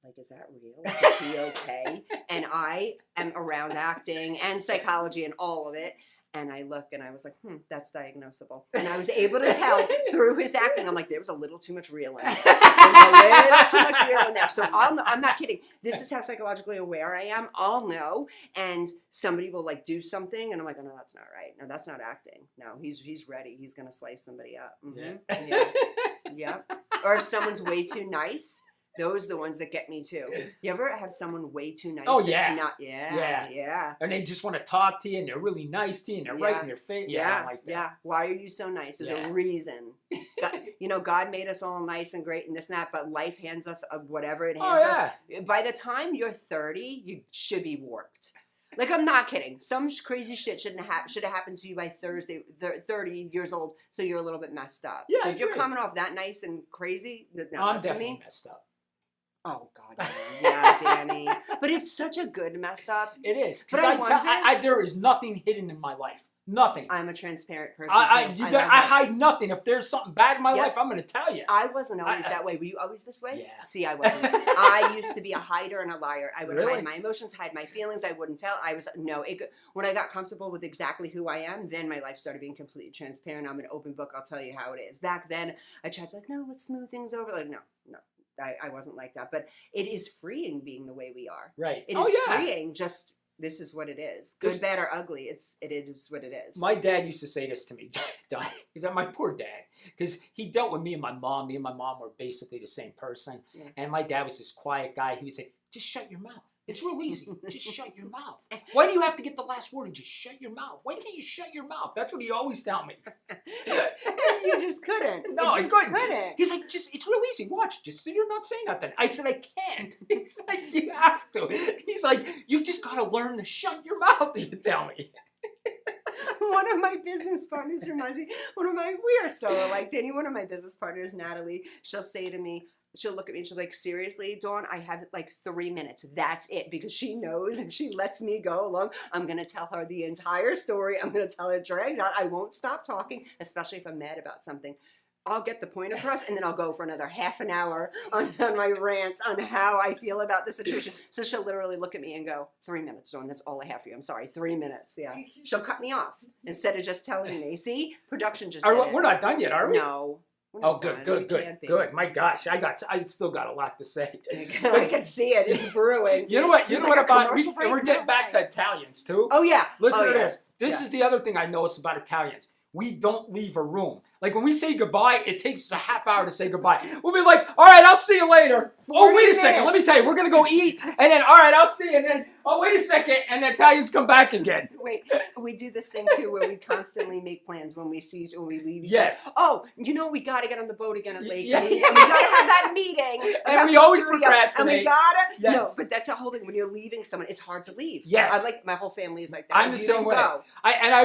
A: like, is that real? Is he okay? And I am around acting and psychology and all of it. And I look and I was like, that's diagnosable. And I was able to tell through his acting. I'm like, there was a little too much real in it. There's a little too much real in there. So I'm not kidding. This is how psychologically aware I am. I'll know. And somebody will like do something. And I'm like, oh, no, that's not right. No, that's not acting. No, he's ready. He's going to slice somebody up. Mm-hmm.
B: Yeah.
A: Yeah. Or if someone's way too nice. Those are the ones that get me too. You ever have someone way too nice?
B: Oh,
A: that's
B: yeah.
A: Not, yeah.
B: And they just want to talk to you, and they're really nice to you, and they're right in your face. Yeah, I don't like that.
A: Yeah. Why are you so nice? There's
B: Yeah.
A: a reason. God made us all nice and great and this and that, but life hands us whatever it hands us. By the time you're 30, you should be warped. Like, I'm not kidding. Some crazy shit should have happened to you by 30 years old, so you're a little bit messed up.
B: Yeah,
A: so
B: I
A: if you're
B: agree.
A: coming off that nice and crazy, no,
B: I'm
A: to
B: definitely
A: me,
B: messed up.
A: oh, God. Yeah, Danny. But it's such a good mess up.
B: It is.
A: But
B: Because there is nothing hidden in my life. Nothing.
A: I'm a transparent person.
B: I
A: too. love that.
B: hide nothing. If there's something bad in my
A: Yep.
B: life, I'm going to tell you.
A: I wasn't always that way. Were you always this way?
B: Yeah.
A: See, I wasn't. I used to be a hider and a liar. I would
B: Really?
A: hide my emotions, hide my feelings. I wouldn't tell. When I got comfortable with exactly who I am, then my life started being completely transparent. I'm an open book. I'll tell you how it is. Back then, I tried to no, let's smooth things over. Like, no. I wasn't like that. But it is freeing being the way we are.
B: Right.
A: It is freeing. Just this is what it is. Good, bad, or ugly. It is what it is.
B: My dad used to say this to me. My poor dad, because he dealt with me and my mom. Me and my mom were basically the same person.
A: Yeah.
B: And my dad was this quiet guy. He would say, just shut your mouth. It's real easy. Just shut your mouth. Why do you have to get the last word and just shut your mouth? Why can't you shut your mouth? That's what he always tell me.
A: You just couldn't.
B: No,
A: you
B: I
A: just
B: couldn't. He's like, it's real easy. Watch. Just sit here and not say nothing. I said, I can't. He's like, you have to. He's like, you just got to learn to shut your mouth, you tell me.
A: One of my business partners reminds me, we are so alike, Danny. One of my business partners, Natalie, she'll say to me, she'll look at me and she'll be like, seriously, Dawn, I have like 3 minutes. That's it. Because she knows if she lets me go along, I'm going to tell her the entire story. I'm going to tell her dragged out. I won't stop talking, especially if I'm mad about something. I'll get the point across and then I'll go for another half an hour on my rant on how I feel about the situation. So she'll literally look at me and go, 3 minutes, Dawn. That's all I have for you. I'm sorry. 3 minutes. Yeah. She'll cut me off instead of just telling me. See? Production just did it.
B: We're not done yet, are we?
A: No.
B: Oh, good. My gosh, I still got a lot to say.
A: I can see it. It's brewing.
B: You know what? About
A: commercial break?
B: we're getting
A: No
B: back
A: way.
B: to Italians too.
A: Oh yeah.
B: Listen
A: Oh,
B: to
A: yeah.
B: this. This is the other thing I noticed about Italians. We don't leave a room. Like when we say goodbye, it takes us a half hour to say goodbye. We'll be like, all right, I'll see you later. Oh, wait a second. Let me tell you, we're going to go eat. And then, all right, I'll see you. And then, oh, wait a second. And the Italians come back again.
A: Wait, we do this thing too where we constantly make plans when we leave each
B: Yes.
A: other. Oh, we got to get on the boat again at Lake
B: Yeah.
A: Mead, and we got to have that meeting.
B: And we
A: the
B: always
A: studio,
B: procrastinate.
A: And we got to.
B: Yes.
A: No, but that's a whole thing. When you're leaving someone, it's hard to leave.
B: Yes.
A: I like my whole family is like that.
B: I'm the same way.
A: Go.
B: I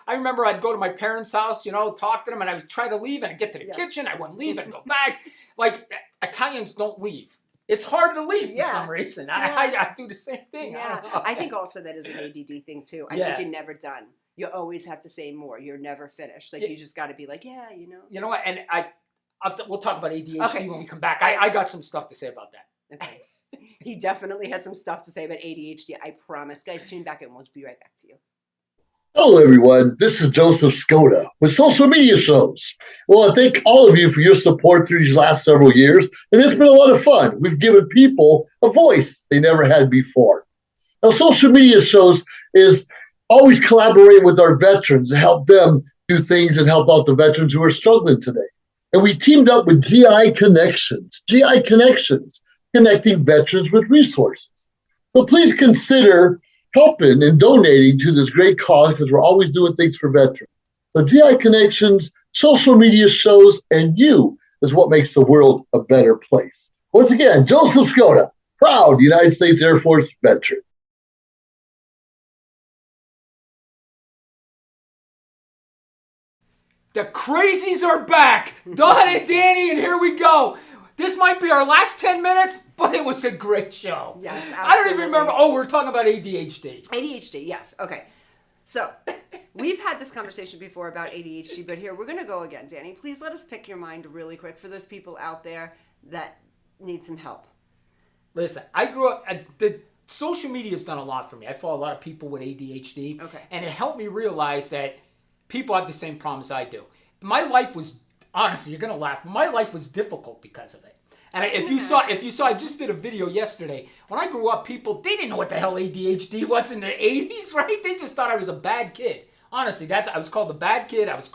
B: remember I'd go to my parents' house, talk to them, and I would try to leave, and I'd get to the kitchen, I wouldn't leave, and go back. Like, Italians don't leave. It's hard to leave for some reason. I do the same thing.
A: Yeah. I think also that is an ADD thing too. I think you're never done. You always have to say more. You're never finished. Like you just got to be like, yeah.
B: You know what? And we'll talk about ADHD when we come back. I got some stuff to say about that.
A: Okay. He definitely has some stuff to say about ADHD. I promise. Guys, tune back in. We'll be right back to you.
D: Hello, everyone. This is Joseph Skoda with Social Media Shows. Well, I thank all of you for your support through these last several years, and it's been a lot of fun. We've given people a voice they never had before. Now, Social Media Shows is always collaborating with our veterans to help them do things and help out the veterans who are struggling today. And we teamed up with GI Connections, connecting veterans with resources. So please consider helping and donating to this great cause because we're always doing things for veterans. So GI Connections, Social Media Shows, and you is what makes the world a better place. Once again, Joseph Skoda, proud United States Air Force veteran.
B: The crazies are back. Dawn and Danny, and here we go. This might be our last 10 minutes, but it was a great show.
A: Yes, absolutely.
B: I don't even remember. Oh, we're talking about ADHD.
A: ADHD, yes. Okay. So we've had this conversation before about ADHD, but here we're going to go again. Danny, please let us pick your mind really quick for those people out there that need some help.
B: Listen, I grew up, the social media has done a lot for me. I follow a lot of people with ADHD.
A: Okay.
B: And it helped me realize that people have the same problems I do. My life was, honestly, you're going to laugh, my life was difficult because of it. And if you saw, I just did a video yesterday. When I grew up, people, they didn't know what the hell ADHD was in the 80s, right? They just thought I was a bad kid. Honestly, I was called a bad kid. I was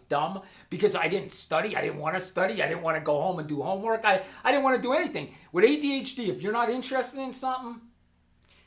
B: dumb because I didn't study. I didn't want to study. I didn't want to go home and do homework. I didn't want to do anything. With ADHD, if you're not interested in something,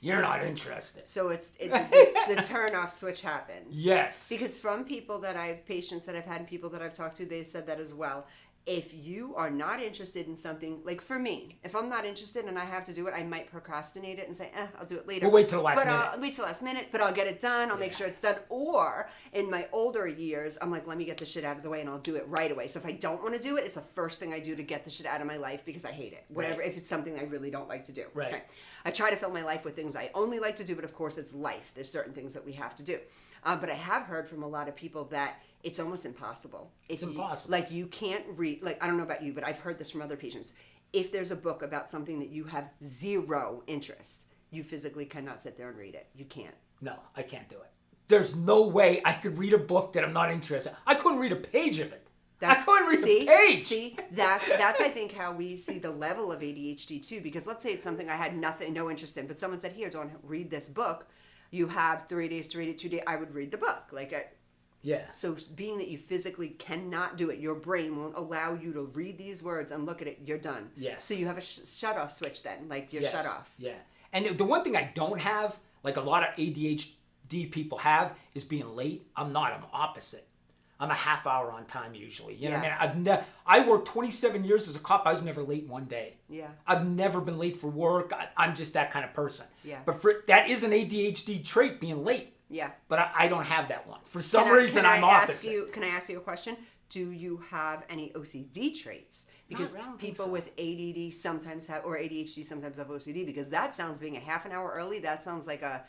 B: you're not interested.
A: So the turn-off switch happens.
B: Yes.
A: Because from patients that I've had and people that I've talked to, they said that as well. if you are not interested in something, like for me, if I'm not interested and I have to do it, I might procrastinate it and say, I'll do it later.
B: We'll wait till the last
A: but
B: minute.
A: I'll wait till the last minute, but I'll get it done. I'll make
B: Yeah.
A: sure it's done. Or in my older years, I'm like, let me get this shit out of the way and I'll do it right away. So if I don't want to do it, it's the first thing I do to get the shit out of my life because I hate it. Whatever,
B: Right.
A: if it's something I really don't like to do.
B: Right.
A: Okay. I try to fill my life with things I only like to do, but of course it's life. There's certain things that we have to do. But I have heard from a lot of people that it's almost impossible.
B: It's
A: You-
B: impossible.
A: like you can't read, like I don't know about you, but I've heard this from other patients. If there's a book about something that you have zero interest, you physically cannot sit there and read it. You can't.
B: No, I can't do it. There's no way I could read a book that I'm not interested in. I couldn't read a page of it. I couldn't read a page.
A: See, that's I think how we see the level of ADHD too. Because let's say it's something I had no interest in, but someone said, "Here, don't read this book. You have 3 days to read it. 2 days." I would read the book.
B: Yeah.
A: So being that you physically cannot do it, your brain won't allow you to read these words and look at it. You're done.
B: Yes.
A: So you have a shut off switch then, like you're
B: Yes.
A: shut off.
B: Yeah. And the one thing I don't have, like a lot of ADHD people have, is being late. I'm not. I'm opposite. I'm a half hour on time usually. You know what I mean? I worked 27 years as a cop. I was never late one day.
A: Yeah.
B: I've never been late for work. I'm just that kind of person.
A: Yeah.
B: But that is an ADHD trait, being late.
A: Yeah.
B: But I don't have that one. For some reason, I'm opposite.
A: Can I ask you a question? Do you have any OCD traits? Because
B: I don't think
A: people
B: so.
A: with ADD sometimes have, or ADHD sometimes have OCD. Because that sounds, being a half an hour early, that sounds like a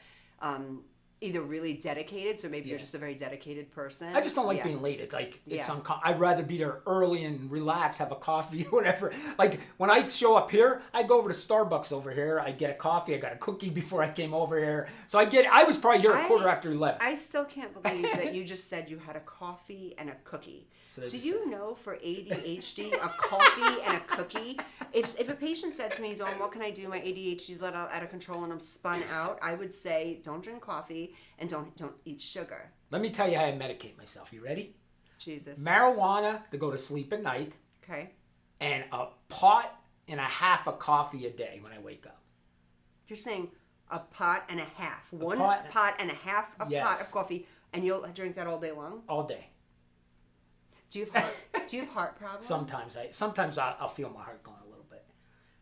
A: either really dedicated, so maybe you're just a very dedicated person.
B: I just don't like
A: Yeah.
B: being late. It's like it's
A: Yeah.
B: I'd rather be there early and relax, have a coffee or whatever. Like when I show up here, I go over to Starbucks over here. I get a coffee. I got a cookie before I came over here. So I was probably here a quarter after 11.
A: I still can't believe that you just said you had a coffee and a cookie.
B: So they
A: Do
B: just
A: you know for ADHD, a coffee and a cookie? If a patient said to me, Dawn, what can I do? My ADHD's let out of control and I'm spun out. I would say, don't drink coffee and don't eat sugar.
B: Let me tell you how I medicate myself. You ready?
A: Jesus.
B: Marijuana to go to sleep at night,
A: Okay.
B: and a pot and a half of coffee a day when I wake up.
A: You're saying a pot and a half. One
B: pot-
A: pot and a half of
B: Yes.
A: pot of coffee, and you'll drink that all day long?
B: All day.
A: Do you have heart problems?
B: Sometimes I'll feel my heart going a little bit.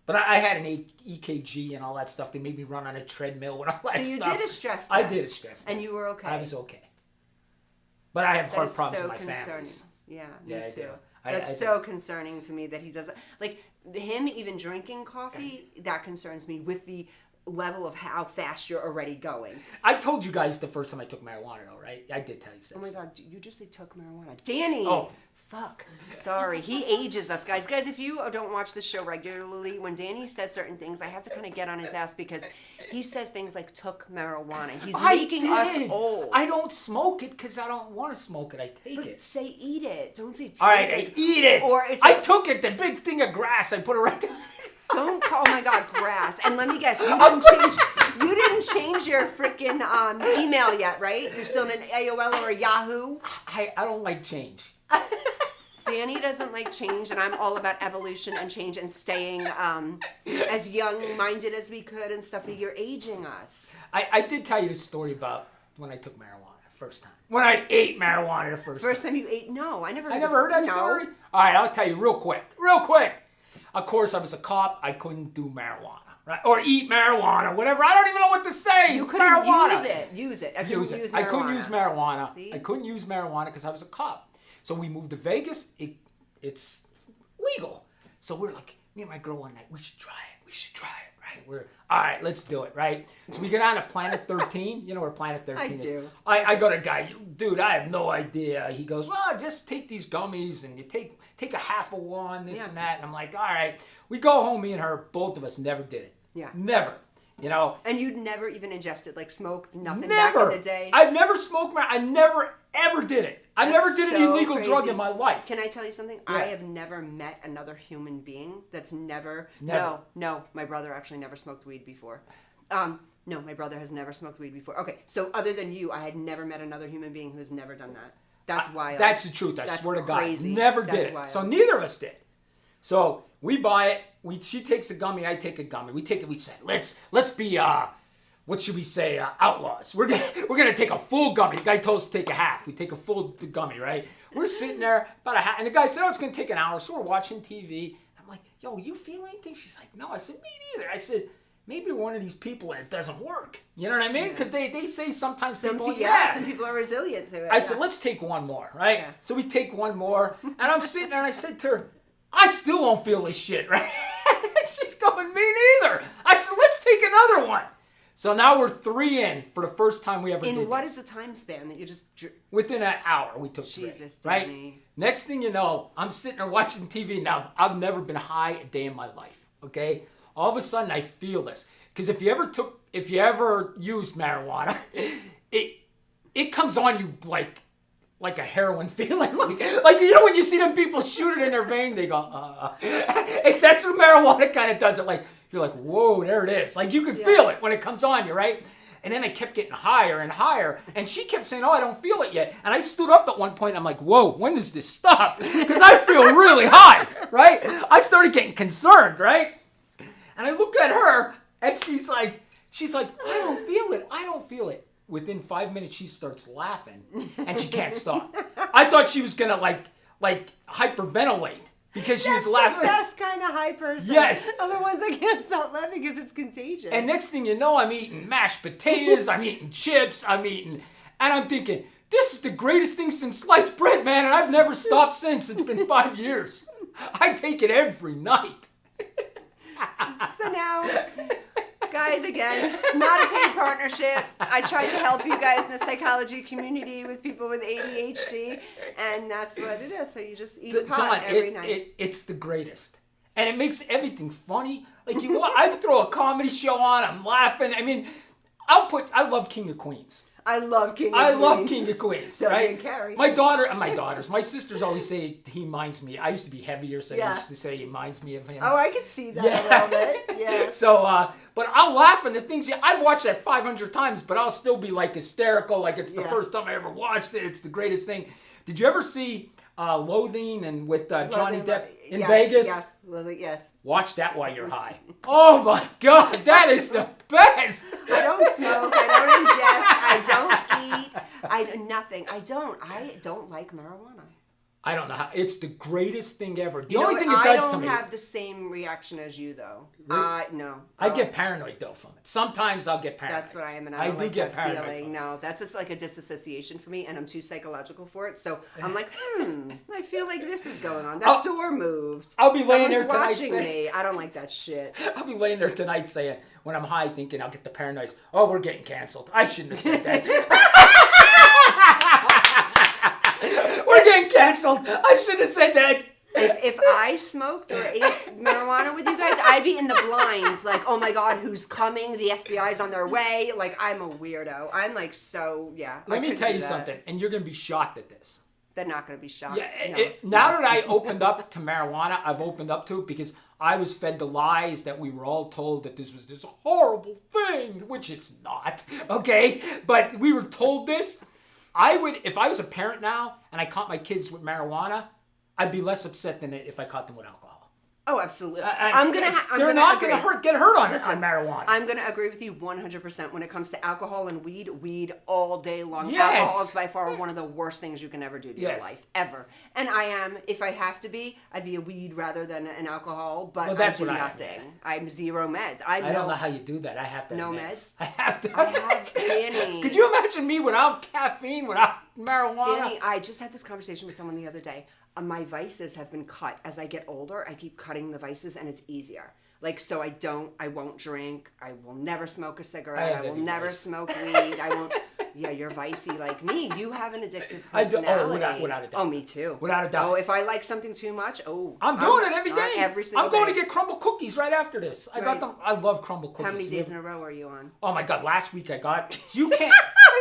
B: But I had an EKG and all that stuff. They made me run on a treadmill and all that
A: So
B: stuff.
A: you did a stress test.
B: I did a stress test.
A: And you were okay.
B: I was okay. But I have
A: That
B: heart
A: is
B: problems
A: so
B: in my
A: concerning.
B: family.
A: Yeah,
B: Yeah,
A: me
B: I
A: too.
B: do.
A: That's
B: I do.
A: so concerning to me that he doesn't like him even drinking coffee. That concerns me with the level of how fast you're already going.
B: I told you guys the first time I took marijuana, though, right? I did tell you this.
A: Oh my God, you just say took marijuana, Danny.
B: Oh.
A: Fuck. Sorry, he ages us, guys. Guys, if you don't watch the show regularly, when Danny says certain things, I have to kind of get on his ass because he says things like took marijuana. He's making us old.
B: I don't smoke it because I don't want to smoke it. I take
A: But
B: it.
A: say eat it. Don't say take
B: All right,
A: it.
B: I eat it.
A: Or it's
B: I
A: like-
B: took it, the big thing of grass. I put it right there.
A: Don't call. Oh my God, grass. And let me guess, you didn't change your freaking email yet, right? You're still in an AOL or a Yahoo.
B: I don't like change.
A: Danny doesn't like change, and I'm all about evolution and change and staying as young-minded as we could and stuff. But you're aging us.
B: I did tell you the story about when I took marijuana the first time. When I ate marijuana the first
A: First
B: time.
A: time you ate? No, I never.
B: I never heard that
A: no.
B: story? All right, I'll tell you real quick. Real quick. Of course, I was a cop. I couldn't do marijuana. Right? Or eat marijuana, whatever. I don't even know what to say.
A: You couldn't
B: marijuana.
A: use it. I
B: Use
A: couldn't
B: it.
A: use
B: I couldn't use marijuana.
A: See?
B: I couldn't use marijuana because I was a cop. So we moved to Vegas. It's legal. So we're like, me and my girl one night, we should try it. We should try it, right? We're all right. Let's do it, right? So we get on to Planet 13. You know where Planet 13 is?
A: do.
B: I go to a guy, dude. I have no idea. He goes, well, just take these gummies and you take a half of one, this and that. And I'm like, all right. We go home. Me and her, both of us, never did it.
A: Yeah.
B: Never. You know.
A: And you'd never even ingested, like smoked, nothing
B: Never.
A: back in the day?
B: I've never smoked marijuana. I never, ever did it. I never did an
A: so
B: illegal drug
A: crazy.
B: in my life.
A: Can I tell you something?
B: Yeah.
A: I have never met another human being that's never.
B: Never.
A: No, my brother actually never smoked weed before. No, my brother has never smoked weed before. Okay, so other than you, I had never met another human being who has never done that. That's wild.
B: That's the truth. I
A: That's
B: swear to
A: crazy.
B: God. Never
A: That's
B: did it.
A: wild.
B: So neither of us did. So we buy it. She takes a gummy. I take a gummy. We take it. We say, let's be what should we say, outlaws. We're gonna take a full gummy. The guy told us to take a half. We take a full gummy, right? We're sitting there about a half, and the guy said, "Oh, it's gonna take an hour." So we're watching TV. I'm like, "Yo, you feel anything?" She's like, "No." I said, "Me neither." I said, "Maybe we're one of these people and it doesn't work." You know what I mean? Because they say sometimes people,
A: some people are resilient to it.
B: I said, "Let's take one more, right?"
A: Yeah.
B: So we take one more, and I'm sitting there, and I said to her, "I still won't feel this shit, right?" She's going, "Me neither." I said, "Let's take another one." So now we're 3 in for the first time we ever did
A: In what
B: this.
A: is the time span that you just...
B: Within an hour, we took
A: Jesus,
B: 3, right?
A: Danny.
B: Next thing you know, I'm sitting there watching TV. Now, I've never been high a day in my life, okay? All of a sudden, I feel this. Because if you ever used marijuana, it comes on you like a heroin feeling. Like, you know when you see them people shoot it in their vein, they go, That's what marijuana kind of does it. Like, you're like, whoa, there it is. Like, you can feel it when it comes on you, right? And then I kept getting higher and higher. And she kept saying, "Oh, I don't feel it yet." And I stood up at one point. I'm like, whoa, when does this stop? Because I feel really high, right? I started getting concerned, right? And I look at her, and she's like, "I don't feel it. I don't feel it." Within 5 minutes, she starts laughing, and she can't stop. I thought she was gonna like hyperventilate because she was laughing.
A: The best kind of high person.
B: Yes.
A: Other ones I can't stop laughing because it's contagious.
B: And next thing you know, I'm eating mashed potatoes, I'm eating chips, and I'm thinking, this is the greatest thing since sliced bread, man, and I've never stopped since. It's been 5 years. I take it every night.
A: So now, guys, again, not a paid partnership. I tried to help you guys in the psychology community with people with ADHD, and that's what it is. So you just eat pot every night.
B: It's the greatest. And it makes everything funny. Like, I throw a comedy show on, I'm laughing. I mean, I love King of Queens.
A: I love King of Queens.
B: I love King of Queens,
A: Debbie
B: right?
A: and Carrie.
B: My sisters always say he reminds me. I used to be heavier, so
A: Yeah.
B: I used to say he reminds me of him.
A: Oh, I can see that
B: Yeah.
A: a little bit. Yeah.
B: So, but I'll laugh and the things, I've watched that 500 times, but I'll still be like hysterical, like it's the first time I ever watched it. It's the greatest thing. Did you ever see Loathing and with Johnny Depp in Vegas?
A: Yes, Lily, yes.
B: Watch that while you're high. Oh my God, that is the best.
A: I don't smoke. I don't ingest. I don't eat. Nothing. I don't like marijuana.
B: I don't know how. It's the greatest thing ever. The
A: You know
B: only
A: what?
B: thing it does to
A: I don't
B: me.
A: have the same reaction as you, though. No.
B: I get paranoid though from it. Sometimes I'll get paranoid.
A: That's what I am, and
B: I
A: I don't
B: do
A: like
B: get
A: that
B: paranoid
A: feeling.
B: from it.
A: No, that's just like a disassociation for me, and I'm too psychological for it. So I'm like, I feel like this is going on. That door moved.
B: I'll be laying there
A: Someone's
B: tonight
A: watching
B: saying-
A: me. I don't like that shit.
B: I'll be laying there tonight saying, when I'm high, thinking I'll get the paranoids. Oh, we're getting canceled. I shouldn't have said that. We're getting canceled. I shouldn't have said that.
A: If I smoked or ate marijuana with you guys, I'd be in the blinds, like, oh my God, who's coming? The FBI's on their way. Like, I'm a weirdo. I'm like, so, yeah.
B: Let me tell you
A: that.
B: something, and you're going to be shocked at this.
A: They're not going to be shocked.
B: Yeah, now that I opened up to marijuana, I've opened up to it because I was fed the lies that we were all told that this was this horrible thing, which it's not, okay? But we were told this. If I was a parent now and I caught my kids with marijuana, I'd be less upset than if I caught them with alcohol.
A: Oh, absolutely.
B: They're not going to get hurt on marijuana.
A: I'm going to agree with you 100% when it comes to alcohol and weed all day long.
B: Yes.
A: Alcohol is by far one of the worst things you can ever do to your life, ever. And if I have to be, I'd be a weed rather than an alcohol, but
B: that's
A: I do
B: what
A: nothing. I'm zero meds. I
B: don't know how you do that. I have to have
A: No
B: meds.
A: meds?
B: I have to
A: I
B: have
A: have,
B: meds.
A: Danny.
B: Could you imagine me without caffeine, without marijuana?
A: Danny, I just had this conversation with someone the other day. My vices have been cut. As I get older, I keep cutting the vices, and it's easier. Like, so I won't drink. I will never smoke a cigarette. I will never smoke weed. I won't. Yeah, you're vicey like me. You have an addictive personality.
B: Without a doubt.
A: Oh, me too.
B: Without a doubt.
A: Oh, if I like something too much,
B: I'm doing it every day.
A: Every single
B: I'm going
A: day.
B: to get crumble cookies right after this. I got them. I love crumble cookies.
A: How many days in a row are you on?
B: Oh my God! Last week I got. You can't.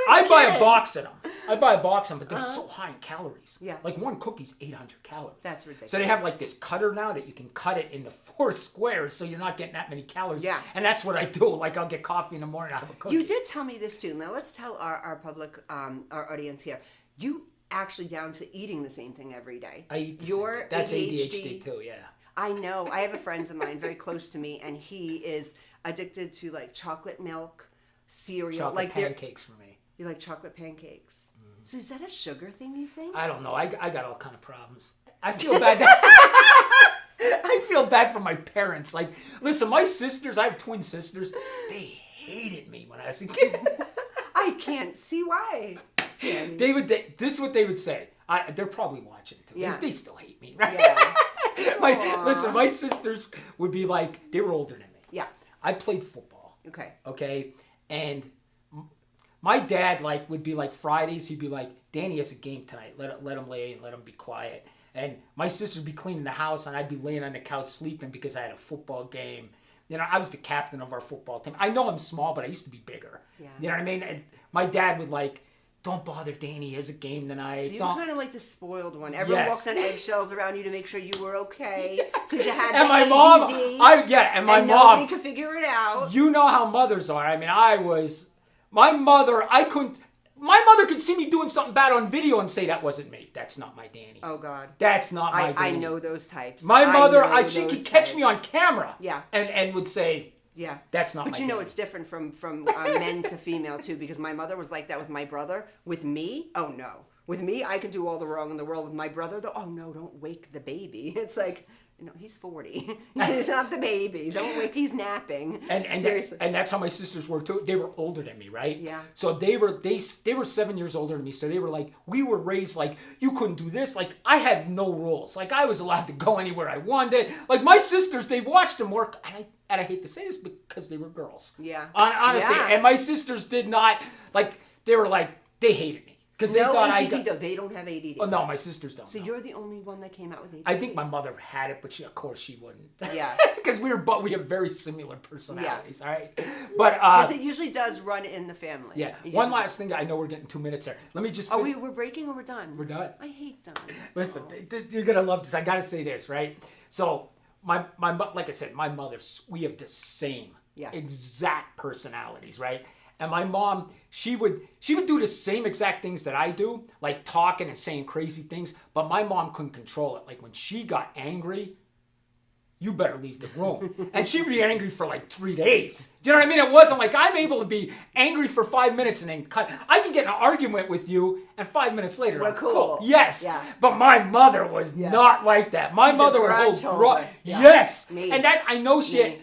B: I buy a box of them. But they're so high in calories.
A: Yeah.
B: Like one cookie's 800 calories.
A: That's ridiculous.
B: So they have like this cutter now that you can cut it into 4 squares, so you're not getting that many calories.
A: Yeah.
B: And that's what I do. Like I'll get coffee in the morning. I have a cookie.
A: You did tell me this too. Now let's tell our public, our audience here. You actually down to eating the same thing every day.
B: I eat the
A: Your
B: same thing. That's ADHD too. Yeah.
A: I know. I have a friend of mine very close to me, and he is addicted to like chocolate milk, cereal.
B: Chocolate
A: Like they're-
B: pancakes for me.
A: You like chocolate pancakes. So is that a sugar thing, you think?
B: I don't know. I got all kind of problems. I feel bad. I feel bad for my parents. Like, listen, my sisters, I have twin sisters. They hated me when I was a kid.
A: I can't see why. Sammy.
B: This is what they would say. They're probably watching too.
A: Yeah.
B: They still hate me, right?
A: Yeah.
B: Listen, my sisters would be like, they were older than me.
A: Yeah.
B: I played football.
A: Okay.
B: Okay, and my dad would be like Fridays. He'd be like, Danny has a game tonight. Let him lay and let him be quiet. And my sister would be cleaning the house, and I'd be laying on the couch sleeping because I had a football game. You know, I was the captain of our football team. I know I'm small, but I used to be bigger.
A: Yeah.
B: You know what I mean? And my dad would don't bother Danny. He has a game tonight.
A: So you're
B: Don't.
A: kind of like the spoiled one. Everyone
B: Yes.
A: walked on eggshells around you to make sure you were okay because you had
B: And
A: the
B: my
A: ADD,
B: mom, and my
A: and
B: mom.
A: nobody could figure it out.
B: You know how mothers are. I mean, my mother could see me doing something bad on video and say that wasn't me. That's not my Danny.
A: Oh God.
B: That's not my
A: I
B: Danny.
A: know those types.
B: My mother, she
A: know
B: could
A: those
B: catch me on
A: types.
B: camera.
A: Yeah.
B: And would say,
A: Yeah.
B: that's not
A: But
B: my
A: you know
B: Danny.
A: it's different from men to female too, because my mother was like that with my brother. With me, oh no. With me, I can do all the wrong in the world. With my brother, though, oh no, don't wake the baby. It's like, no, he's 40. He's not the baby. Don't wake. He's napping.
B: And
A: Seriously.
B: and that's how my sisters were too. They were older than me, right?
A: Yeah.
B: So they were 7 years older than me. So they were like, we were raised like you couldn't do this. Like I had no rules. Like I was allowed to go anywhere I wanted. Like my sisters, they watched them work, and I hate to say this because they were girls.
A: Yeah.
B: Honestly,
A: Yeah.
B: and my sisters did not they were like they hated me because they
A: No
B: thought
A: ADD though. They don't have ADD.
B: Oh no, my sisters don't.
A: So
B: no.
A: you're the only one that came out with ADD.
B: I think my mother had it, but of course she wouldn't.
A: Yeah.
B: Because we have very similar personalities, all right? But
A: Because it usually does run in the family.
B: yeah.
A: It
B: One
A: usually-
B: last thing. I know we're getting 2 minutes there. Let me just.
A: Are we're breaking or we're done?
B: We're done.
A: I hate done.
B: Listen, you're gonna love this. I gotta say this, right? So my like I said, my mother, we have the same exact personalities, right? And my mom, she would do the same exact things that I do, like talking and saying crazy things, but my mom couldn't control it. Like when she got angry, you better leave the room. And she'd be angry for like 3 days. Do you know what I mean? It wasn't like I'm able to be angry for 5 minutes and then cut. I can get in an argument with you and 5 minutes later
A: We're
B: I'm
A: cool.
B: Yes.
A: Yeah.
B: But my mother was not like that. My
A: She's a
B: mother would hold
A: grudge
B: grudge.
A: holder. Yeah.
B: Yes.
A: Me.
B: And that I know she
A: Me.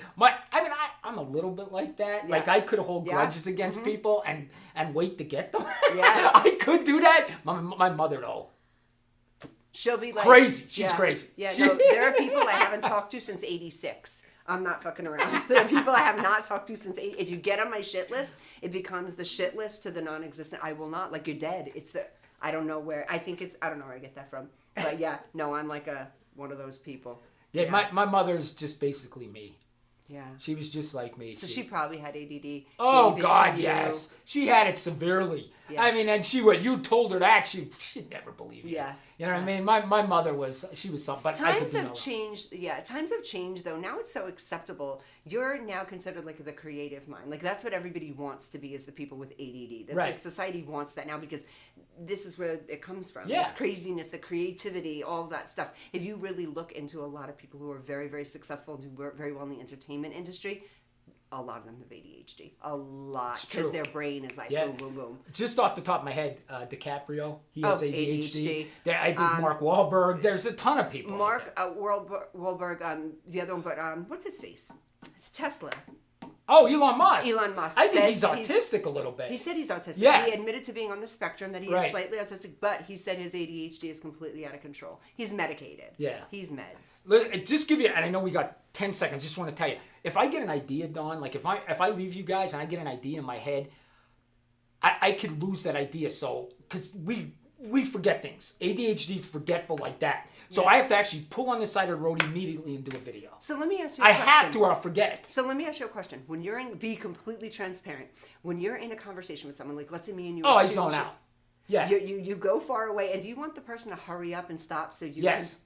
B: I'm a little bit like that.
A: Yeah.
B: Like I could hold
A: Yeah.
B: grudges against people and wait to get them.
A: Yeah.
B: I could do that. My mother though.
A: She'll be like
B: Crazy. She's crazy.
A: Yeah,
B: She-
A: no, there are people I haven't talked to since '86. I'm not fucking around. There are people I have not talked to since '80. If you get on my shit list, it becomes the shit list to the non-existent. I will not. Like you're dead. It's the. I don't know where. I think it's. I don't know where I get that from. But yeah, no, I'm like one of those people.
B: Yeah, my mother's just basically me.
A: Yeah.
B: She was just like me.
A: So she probably had ADD.
B: Oh
A: gave it to
B: God,
A: you.
B: yes. She had it severely.
A: Yeah.
B: I mean, and you told her that she'd never believe you.
A: Yeah.
B: You know what I mean? My mother she was something, but I could
A: Times
B: do
A: have
B: no.
A: changed. Yeah, times have changed though. Now it's so acceptable. You're now considered like the creative mind. Like that's what everybody wants to be is the people with ADD. That's
B: Right.
A: like society wants that now because this is where it comes from.
B: Yeah.
A: This craziness, the creativity, all that stuff. If you really look into a lot of people who are very, very successful and do work very well in the entertainment industry, a lot of them have ADHD. A lot.
B: It's
A: Because
B: true.
A: their brain is like
B: Yeah.
A: boom, boom, boom.
B: Just off the top of my head, DiCaprio, he has
A: Oh,
B: ADHD.
A: ADHD.
B: I think Mark Wahlberg. There's a ton of people.
A: Mark Wahlberg, the other one, but what's his face? It's Tesla.
B: Oh, Elon Musk.
A: Elon Musk
B: I think
A: says
B: he's autistic a little bit.
A: He said he's autistic.
B: Yeah.
A: He admitted to being on the spectrum, that he
B: Right.
A: is slightly autistic, but he said his ADHD is completely out of control. He's medicated.
B: Yeah.
A: He's meds.
B: Just give you, and I know we got 10 seconds. Just want to tell you, if I get an idea, Dawn, like if I leave you guys and I get an idea in my head, I could lose that idea. So, because we forget things. ADHD is forgetful like that. So I have to actually pull on the side of the road immediately and do a video.
A: So let me ask you a
B: I
A: question.
B: have to or I'll forget it.
A: So let me ask you a question. When you're be completely transparent. When you're in a conversation with someone, like let's say me and you
B: Oh,
A: are
B: I
A: shooting
B: zone
A: shit,
B: out. Yeah.
A: You go far away, and do you want the person to hurry up and stop so you
B: Yes.
A: can...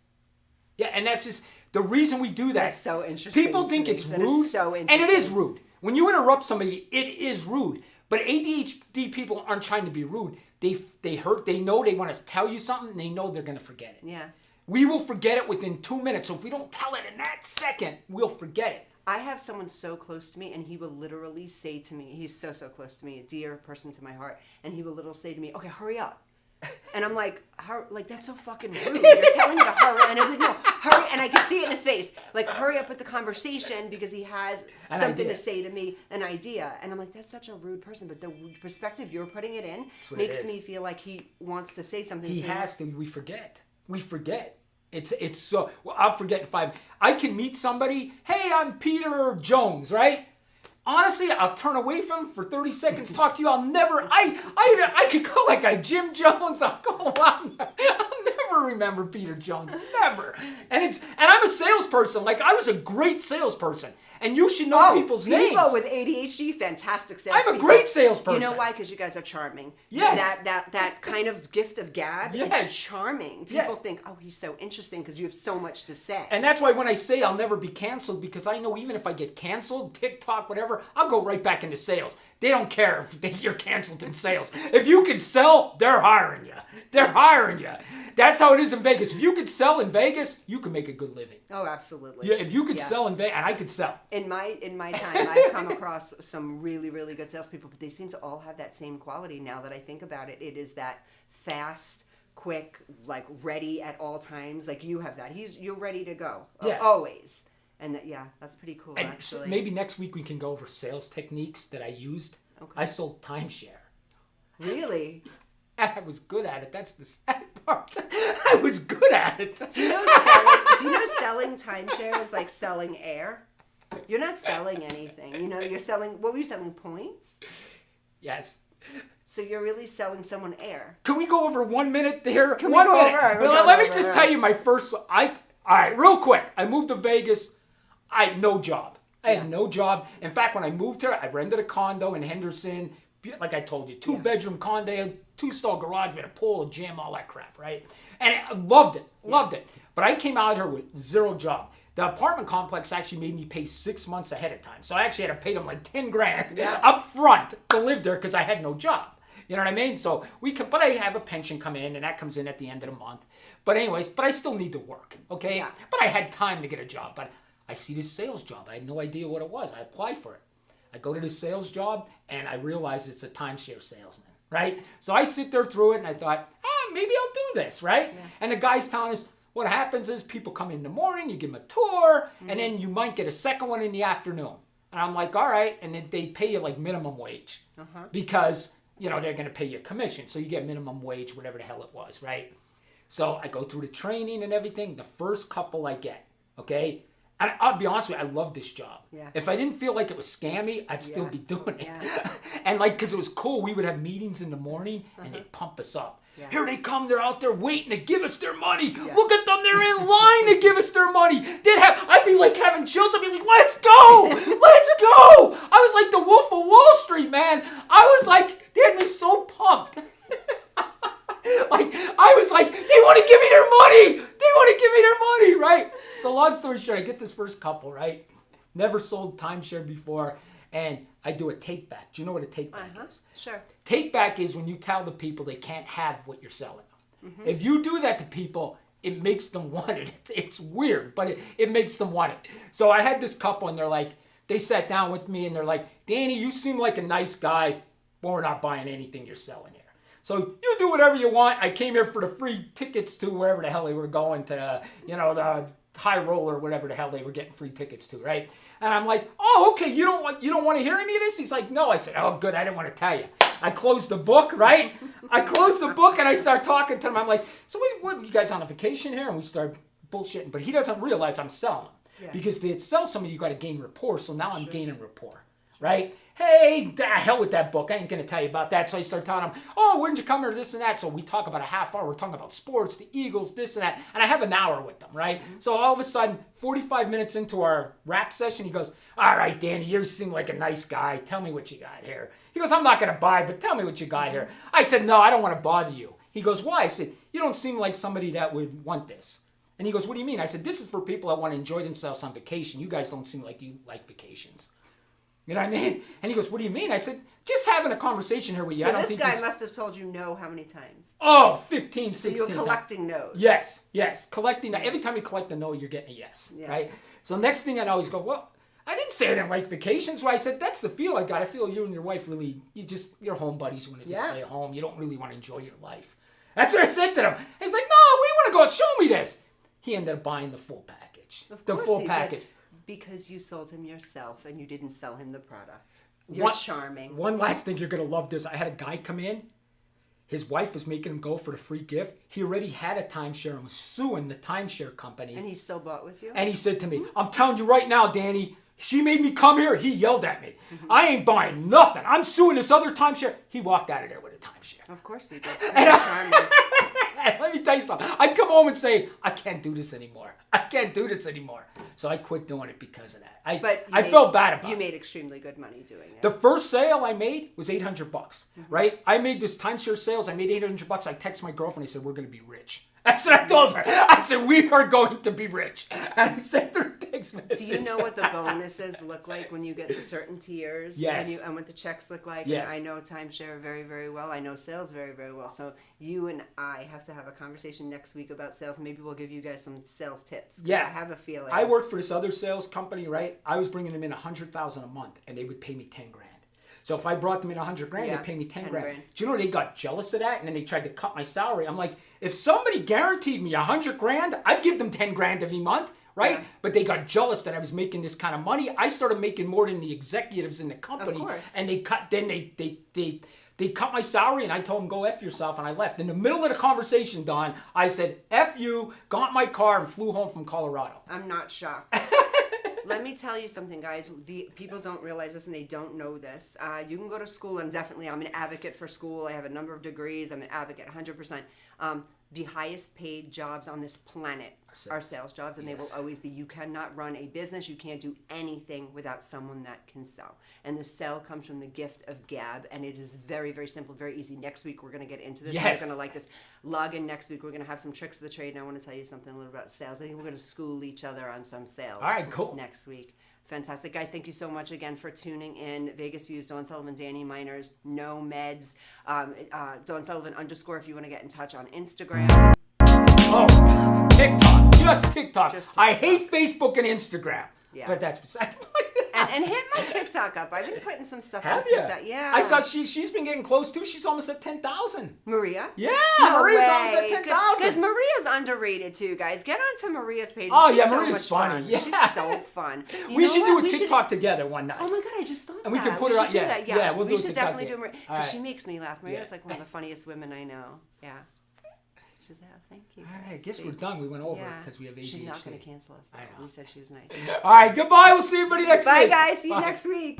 B: Yeah, and that's just the reason we do that.
A: That's so interesting
B: People
A: to
B: think
A: me.
B: it's
A: That is
B: rude.
A: so
B: And it is
A: interesting.
B: rude. When you interrupt somebody, it is rude. But ADHD people aren't trying to be rude. They hurt. They know they want to tell you something, and they know they're going to forget it.
A: Yeah.
B: We will forget it within 2 minutes. So if we don't tell it in that second, we'll forget it.
A: I have someone so close to me, and he will literally say to me, he's so close to me, a dear person to my heart, and he will literally say to me, okay, hurry up. And I'm like, that's so fucking rude. You're telling me to hurry. And I'm like, no, hurry. And I can see it in his face. Like, hurry up with the conversation because he has something to say to me, an idea. And I'm like, that's such a rude person. But the perspective you're putting it in makes me feel like he wants to say something.
B: He has to. We forget. It's so, well, I'll forget in 5 minutes. I can meet somebody, hey, I'm Peter Jones, right? Honestly, I'll turn away from him for 30 seconds, talk to you. I'll never, I could go like a Jim Jones. I'll never remember Peter Jones. Never. And I'm a salesperson. Like, I was a great salesperson. And you should know people's names.
A: People with ADHD, fantastic salespeople.
B: I'm a great salesperson.
A: You know why? Because you guys are charming.
B: Yes.
A: That kind of gift of gab
B: Yes.
A: is charming. People think, oh, he's so interesting because you have so much to say.
B: And that's why when I say I'll never be canceled, because I know even if I get canceled, TikTok, whatever, I'll go right back into sales. They don't care if you're canceled in sales. If you can sell, they're hiring you. They're hiring you. That's how it is in Vegas. If you could sell in Vegas, you can make a good living.
A: Oh, absolutely.
B: Yeah, if you could sell in Vegas, and I could sell.
A: In my time, I've come across some really, really good salespeople, but they seem to all have that same quality now that I think about it. It is that fast, quick, like ready at all times. Like you have that. You're ready to go. Always. And that's pretty cool,
B: And
A: actually.
B: maybe next week we can go over sales techniques that I used. Okay. I sold timeshare.
A: Really?
B: I was good at it. That's the sad part. I was good at it.
A: Do you know selling timeshare is like selling air? You're not selling anything. You know, you're selling, what were you selling, points?
B: Yes.
A: So you're really selling someone air.
B: Can we go over 1 minute there?
A: Can we go over?
B: Let me just tell you my first, all right, real quick. I moved to Vegas. I had no job. I had no job. In fact, when I moved here, I rented a condo in Henderson. Like I told you, 2-bedroom condo, 2-stall garage, we had a pool, a gym, all that crap, right? And I loved it. But I came out here with 0 job. The apartment complex actually made me pay 6 months ahead of time. So I actually had to pay them like 10 grand up front to live there because I had no job. You know what I mean? So but I have a pension come in, and that comes in at the end of the month. But anyways, I still need to work, okay? Yeah. But I had time to get a job. But I see this sales job. I had no idea what it was. I applied for it. I go to this sales job, and I realize it's a timeshare salesman, right? So I sit there through it, and I thought, maybe I'll do this, right? Yeah. And the guy's telling us, what happens is people come in the morning, you give them a tour, and then you might get a second one in the afternoon. And I'm like, all right. And then they pay you like minimum wage because, they're going to pay you a commission. So you get minimum wage, whatever the hell it was, right? So I go through the training and everything. The first couple I get, okay? And I'll be honest with you, I love this job. Yeah. If I didn't feel like it was scammy, I'd still be doing it. Yeah. And because it was cool, we would have meetings in the morning and they'd pump us up. Yeah. Here they come, they're out there waiting to give us their money. Yeah. Look at them, they're in line to give us their money. I'd be like having chills. I'd be like, let's go, let's go. I was like the Wolf of Wall Street, man. I was like, they had me so pumped. I was like, they want to give me their money. They want to give me their money, right? So long story short, I get this first couple, right? Never sold timeshare before, and I do a take back. Do you know what a take back is?
A: Sure.
B: Take back is when you tell the people they can't have what you're selling them. Mm-hmm. If you do that to people, it makes them want it. It's weird, but it makes them want it. So I had this couple, and they sat down with me, and they're like, Danny, you seem like a nice guy, but we're not buying anything you're selling here. So you do whatever you want. I came here for the free tickets to wherever the hell they were going to, the High Roller, whatever the hell they were getting free tickets to, right? And I'm like, oh, okay, you don't want to hear any of this? He's like, no. I said, oh, good, I didn't want to tell you. I closed the book, right? I closed the book and I start talking to him. I'm like, so what, you guys on a vacation here? And we start bullshitting. But he doesn't realize I'm selling him. Yeah. Because to sell somebody, you got to gain rapport. So now I'm gaining rapport, right? Hey, hell with that book. I ain't going to tell you about that. So I start telling him, oh, where did you come here, this and that? So we talk about a half hour. We're talking about sports, the Eagles, this and that. And I have an hour with them, right? Mm-hmm. So all of a sudden, 45 minutes into our rap session, he goes, all right, Danny, you seem like a nice guy. Tell me what you got here. He goes, I'm not going to buy, but tell me what you got here. I said, no, I don't want to bother you. He goes, why? I said, you don't seem like somebody that would want this. And he goes, what do you mean? I said, this is for people that want to enjoy themselves on vacation. You guys don't seem like you like vacations. You know what I mean? And he goes, what do you mean? I said, just having a conversation here with you.
A: So this guy must have told you no how many times?
B: Oh, 15, 16
A: So you're collecting no's.
B: Yes. Collecting. Every time you collect a no, you're getting a yes, right? So next thing I know, he's go, well, I didn't say I didn't like vacations. So I said, that's the feel I got. I feel you and your wife really, you're home buddies. You want to just stay at home. You don't really want to enjoy your life. That's what I said to him. He's like, no, we want to go out. Show me this. He ended up buying the full package.
A: Of
B: The
A: course
B: full
A: he
B: package.
A: did, because you sold him yourself and you didn't sell him the product. You're charming.
B: One last thing, you're going to love this. I had a guy come in. His wife was making him go for the free gift. He already had a timeshare and was suing the timeshare company.
A: And he still bought with you?
B: And he said to me, I'm telling you right now, Danny, she made me come here. He yelled at me. I ain't buying nothing. I'm suing this other timeshare. He walked out of there with a timeshare.
A: Of course he did. You're charming.
B: Let me tell you something. I'd come home and say, I can't do this anymore. I can't do this anymore. So I quit doing it because of that. I felt bad about it.
A: You made extremely good money doing it.
B: The first sale I made was $800, right? I made this timeshare sales. I made $800. I texted my girlfriend. I said, we're going to be rich. That's what I told her. I said, we are going to be rich. And I sent her a text message.
A: Do you know what the bonuses look like when you get to certain tiers?
B: Yes.
A: And what the checks look like?
B: Yes.
A: And I know timeshare very, very well. I know sales very, very well. So you and I have to have a conversation next week about sales. Maybe we'll give you guys some sales tips.
B: Yeah.
A: I have a feeling.
B: I worked for this other sales company, right? I was bringing them in $100,000 a month, and they would pay me $10,000. So if I brought them in $100,000,
A: Yeah,
B: they'd pay me $10,000.
A: 10 grand.
B: Do you know they got jealous of that, and then they tried to cut my salary? I'm like, if somebody guaranteed me $100,000, I'd give them $10,000 every month, right?
A: Yeah.
B: But they got jealous that I was making this kind of money. I started making more than the executives in the company,
A: course.
B: and they cut. Then they cut my salary, and I told them, go F yourself, and I left. In the middle of the conversation, Don, I said, F you, got my car, and flew home from Colorado.
A: I'm not shocked. Let me tell you something, guys. The people don't realize this and they don't know this. You can go to school, and definitely I'm an advocate for school. I have a number of degrees. I'm an advocate, 100%. The highest paid jobs on this planet are sales jobs, and they will always be. You cannot run a business. You can't do anything without someone that can sell. And the sell comes from the gift of gab, and it is very, very simple, very easy. Next week, we're going to get into this.
B: Yes.
A: You're going to like this. Log in next week. We're going to have some tricks of the trade, and I want to tell you something a little about sales. I think we're going to school each other on some sales.
B: All right, cool.
A: Next week. Fantastic. Guys, thank you so much again for tuning in. Vegas Views, Dawn Sullivan, Danny Miners, No Meds, Dawn Sullivan _ if you want to get in touch on Instagram.
B: Oh, TikTok. Just TikTok.
A: Just
B: I
A: TikTok.
B: hate Facebook and Instagram.
A: Yeah.
B: But that's beside the point.
A: And hit my TikTok up. I've been putting some stuff
B: Have
A: on
B: you?
A: TikTok. Yeah.
B: I saw she's been getting close too. She's almost at 10,000.
A: Maria?
B: Yeah,
A: No
B: Maria's
A: way.
B: almost at 10,000.
A: Because Maria's underrated too, guys. Get onto Maria's page.
B: Oh,
A: She's
B: yeah,
A: so
B: Maria's
A: much
B: funny.
A: fun.
B: Yeah.
A: She's so fun. You
B: We
A: know
B: should
A: what?
B: do a
A: We should-
B: TikTok together one night.
A: Oh my god, I just thought
B: And we
A: that.
B: can put her
A: should
B: on-
A: do
B: yeah,
A: that.
B: yeah,
A: Yes,
B: we'll
A: we
B: do a
A: should
B: TikTok
A: definitely
B: day.
A: do Maria.
B: All
A: Because she
B: right.
A: makes me laugh. Maria's
B: Yeah.
A: like one of the funniest women I know. Yeah. She's thank you.
B: All right, I
A: guys.
B: guess
A: See?
B: we're done. We went over
A: Yeah.
B: because we have ADHD.
A: She's not going to cancel us though.
B: I know.
A: We said she was nice.
B: All right, goodbye. We'll see everybody next
A: Bye
B: week.
A: guys. See you
B: Bye.
A: next week.